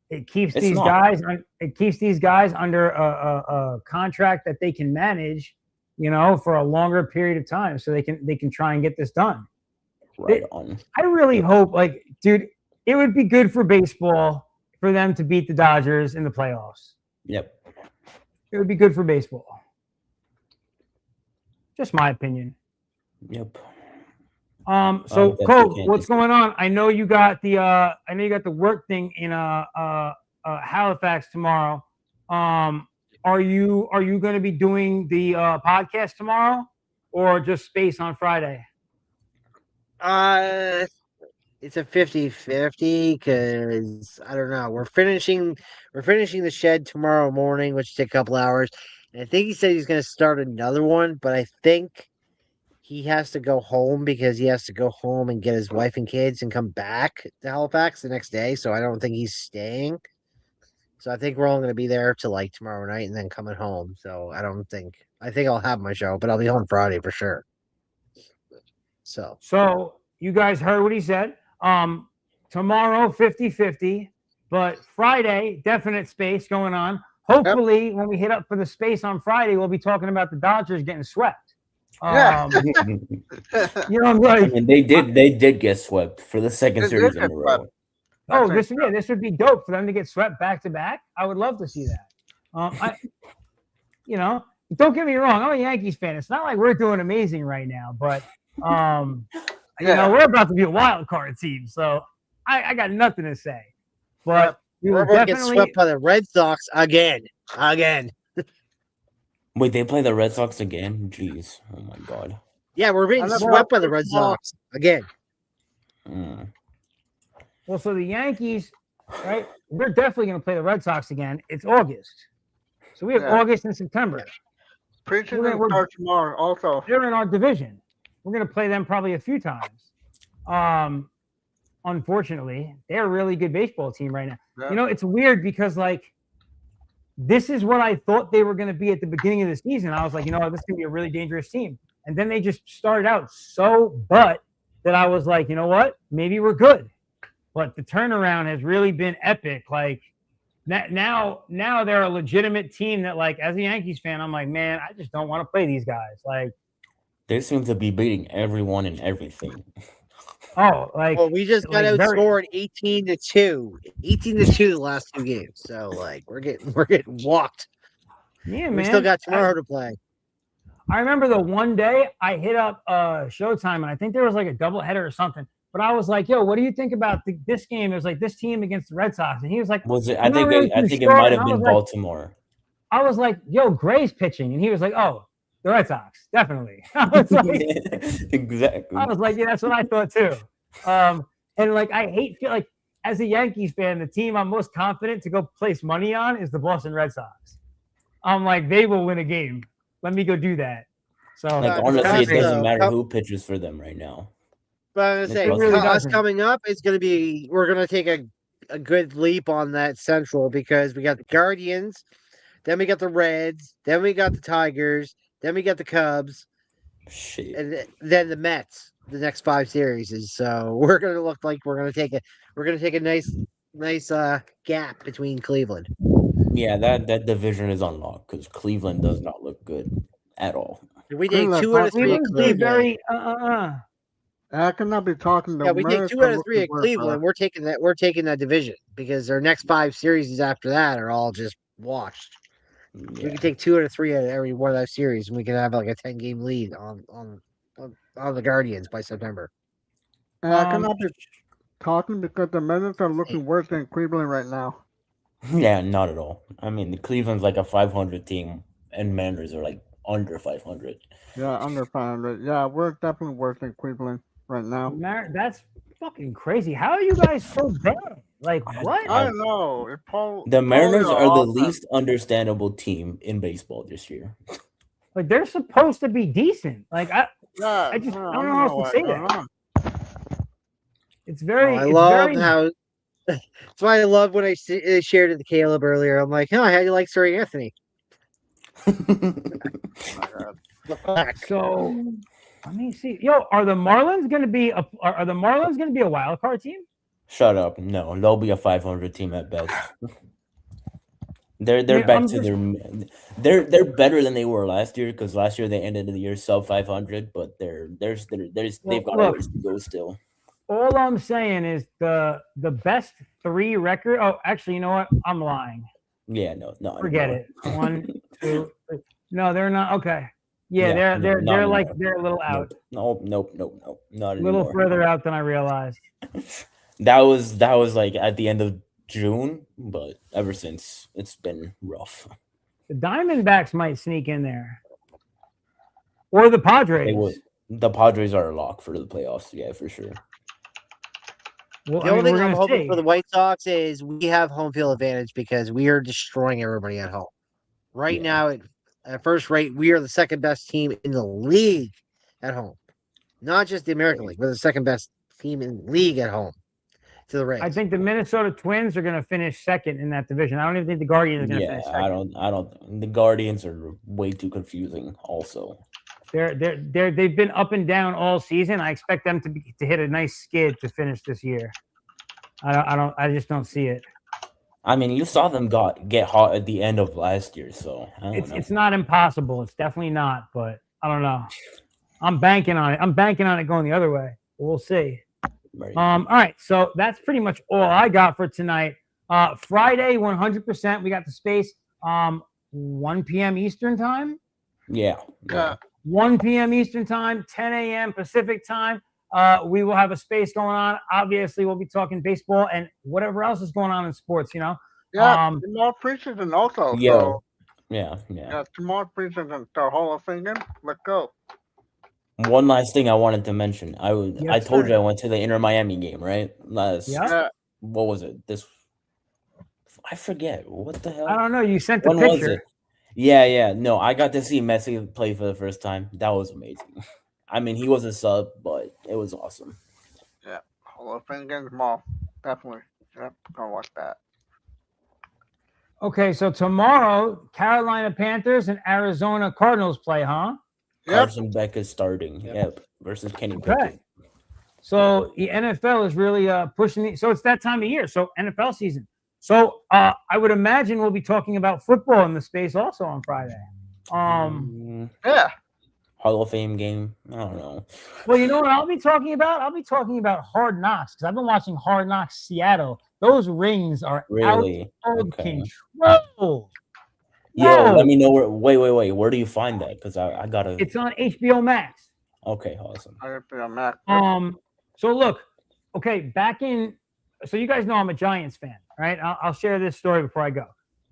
It keeps these guys. It keeps these guys under a contract that they can manage, you know, for a longer period of time, so they can try and get this done. Right on. I really hope, like, dude, it would be good for baseball for them to beat the Dodgers in the playoffs. Yep. It would be good for baseball. Just my opinion. Yep. So Cole, what's going on? I know you got the work thing in Halifax tomorrow. Are you going to be doing the podcast tomorrow or just space on Friday? It's a 50-50 because I don't know. We're finishing the shed tomorrow morning, which will take a couple hours. And I think he said he's going to start another one, but I think he has to go home because he has to go home and get his wife and kids and come back to Halifax the next day. So I don't think he's staying. So I think we're all going to be there till like tomorrow night and then coming home. So I think I'll have my show, but I'll be home Friday for sure. So you guys heard what he said. Tomorrow 50-50, but Friday definite space going on. Hopefully when we hit up for the space on Friday, we'll be talking about the Dodgers getting swept. You know, I'm like, they did get swept for the second series in a row. Oh, this would be dope for them to get swept back to back. I would love to see that. You know, don't get me wrong, I'm a Yankees fan. It's not like we're doing amazing right now, but we're about to be a wild card team, so I got nothing to say. But we We're will going to get definitely. swept by the Red Sox again. Wait, they play the Red Sox again? Jeez. Oh my god. Yeah, we're being Well, swept by the Red Sox again. Mm. Well, so the Yankees, right? We're definitely going to play the Red Sox again. It's August, so we have Yeah. August and September. Preseason we're- starts tomorrow. Also, They're in our division. We're going to play them probably a few times. Unfortunately, they're a really good baseball team right now. Yeah. It's weird because this is what I thought they were going to be at the beginning of the season. I was like, this is going to be a really dangerous team. And then they just started out so that I was like, you know what? Maybe we're good. But the turnaround has really been epic. Like now they're a legitimate team that, like, as a Yankees fan, I'm like, man, I just don't want to play these guys. Like, They seem to be beating everyone and everything. oh, like, Well, we just got like very- outscored 18-2. 18-2 the last 2 games. So like we're getting walked. yeah, We man. still got tomorrow to play. I remember the one day I hit up Showtime, and I think there was like a doubleheader or something. But I was like, "Yo, what do you think about this game?" It was like this team against the Red Sox, and he was like, Was it? I'm not really I too think it sure, might and have I been was like- Baltimore. I was like, "Yo, Gray's pitching," and he was like, "Oh, the Red Sox, definitely." I was like, Exactly. I was like, "Yeah, that's what I thought too." And like, I feel like as a Yankees fan, the team I'm most confident to go place money on is the Boston Red Sox. I'm like, they will win a game. Let me go do that. So Like, But honestly, it also, doesn't matter who pitches for them right now. But I was It saying, really us doesn't. coming up is going to be, we're going to take a good leap on that Central because we got the Guardians, then we got the Reds, then we got the Tigers, then we got the Cubs, Shit. and then the Mets. The next 5 series is so we're going to look like we're going to take a nice gap between Cleveland. Yeah, that division is unlocked because Cleveland does not look good at all. If we take Cleveland 2 out of 3 at Cleveland's been Cleveland. very I cannot be talking to Yeah, we take America 2 out of 3 looking at worse, Cleveland. We're taking that division because our next 5 series after that are all just washed. We Yeah. can take 2 out of 3 out of every one of those series, and we can have like a 10-game lead on the Guardians by September. And I cannot be talking because the Mariners are looking worse than Cleveland right now. Yeah, not at all. I mean, the Cleveland's like a 500 team, and Mariners are like under 500. Yeah, under 500. Yeah, we're definitely worse than Cleveland right now. that's fucking crazy. How are you guys so bad? Like, what? I don't know. If The Mariners Paul- are the least understandable team in baseball this year. Like, they're supposed to be decent. Like, Yeah, I don't know how else to say that. it's Oh, very. I it's love very, how. That's why I love when I shared it to Caleb earlier. I'm like, oh, how do you like Sir Anthony? So, let me see. Yo, are the Marlins going to be a wild card team? Shut up. No, they'll be a 500 team at best. They're Yeah, back I'm to they're better than they were last year because last year they ended the year sub 500, but they've got a look. ways to go still. All I'm saying is the best 3 record. Oh, actually, you know what? I'm lying. Yeah, no, Forget it. 1, 2, 3. No, they're not. Okay. Yeah, Yeah, they're no, they're not like anymore. they're a little out, Nope, not a little anymore. further out than I realized. That was like at the end of June, but ever since it's been rough. The Diamondbacks might sneak in there, or the Padres. They would. The Padres are a lock for the playoffs. Yeah, for sure. Well, The only thing I'm we're hoping gonna for see. the White Sox is we have home field advantage because we are destroying everybody at home. Right Yeah. now, at first rate, we are the second best team in the league at home. Not just the American League, we're the second best team in the league at home to the Rays. I think the Minnesota Twins are going to finish second in that division. I don't even think the Guardians are going to Yeah, finish second. I don't. The Guardians are way too confusing. Also, They've been up and down all season. I expect them to hit a nice skid to finish this year. I just don't see it. I mean, you saw them get hot at the end of last year, so I don't know. It's not impossible. It's definitely not, but I don't know. I'm banking on it. I'm banking on it going the other way. We'll see. Right. All right, so that's pretty much all I got for tonight. Friday, 100%. We got the space. 1 p.m. Eastern time. Yeah. 1 p.m. Eastern time, 10 a.m. Pacific time. we will have a space going on. Obviously, we'll be talking baseball and whatever else is going on in sports. Yeah, tomorrow preseason also. Yeah. So Yeah. yeah, tomorrow preseason. So Hall of Fame game. Let's go. One last thing I wanted to mention. I Yes, told sir. you I went to the Inter Miami game, right? Last Yeah. Yeah. what was it? I forget. What the hell? I don't know. You sent the When was picture. it? Yeah. No, I got to see Messi play for the first time. That was amazing. I mean, he was a sub, but it was awesome. Yeah. Hall of Fame game tomorrow. Definitely. Yep. Gonna watch that. Okay, so tomorrow, Carolina Panthers and Arizona Cardinals play, huh? Yep. Carson Beck is starting. Yep. Versus Kenny Okay. Pickett. So the NFL is really pushing. So it's that time of year. So NFL season. So I would imagine we'll be talking about football in the space also on Friday. Yeah. Hall of Fame game. I don't know. Well, you know what I'll be talking about? I'll be talking about Hard Knocks because I've been watching Hard Knocks Seattle. Those rings are Really? out of Okay. control. Yo, Whoa. let me know where. Wait. Where do you find that? Because I gotta. It's on HBO Max. Okay, awesome. I have to be on Mac. So look, okay, so you guys know I'm a Giants fan, right? I'll share this story before I go.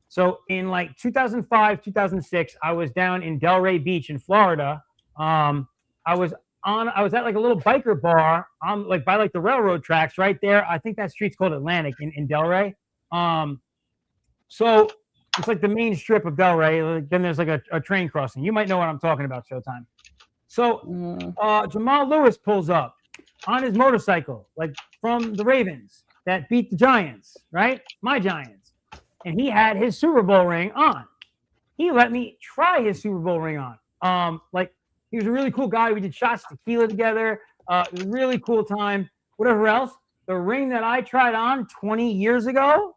So in like 2005, 2006, I was down in Delray Beach in Florida. I was at like a little biker bar on like by like the railroad tracks right there. I think that street's called Atlantic in Delray. So it's like the main strip of Delray. Like, then there's like a train crossing. You might know what I'm talking about, Showtime. So Jamal Lewis pulls up on his motorcycle, like from the Ravens that beat the Giants, right? My Giants. And he had his Super Bowl ring on. He let me try his Super Bowl ring on. Like he was a really cool guy. We did shots of tequila together. It was a really cool time. Whatever else, the ring that I tried on 20 years ago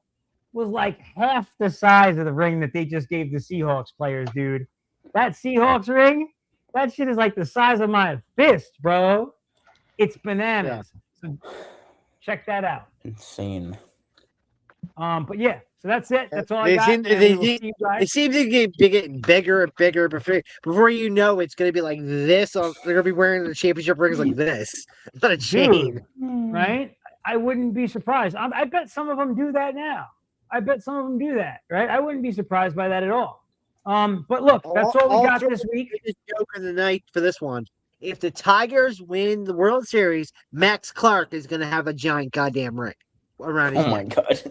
was like half the size of the ring that they just gave the Seahawks players, dude. That Seahawks ring, that shit is like the size of my fist, bro. It's bananas. Yeah. So check that out. Insane. But yeah, so that's it. That's all They I got. seem to get bigger and bigger. Before you know, it's going to be like this. They're going to be wearing the championship rings like this. It's not a chain. Dude, right? I wouldn't be surprised. I bet some of them do that now. Right? I wouldn't be surprised by that at all. But look, that's all we got this week. The joke of the night for this one. If the Tigers win the World Series, Max Clark is going to have a giant goddamn ring around his neck. God.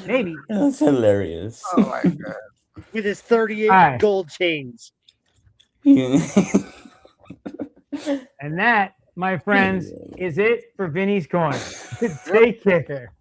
Maybe. That's hilarious. Oh my god. With his 38 gold chains. And that, my friends, is it for Vinny's Corner. Take care.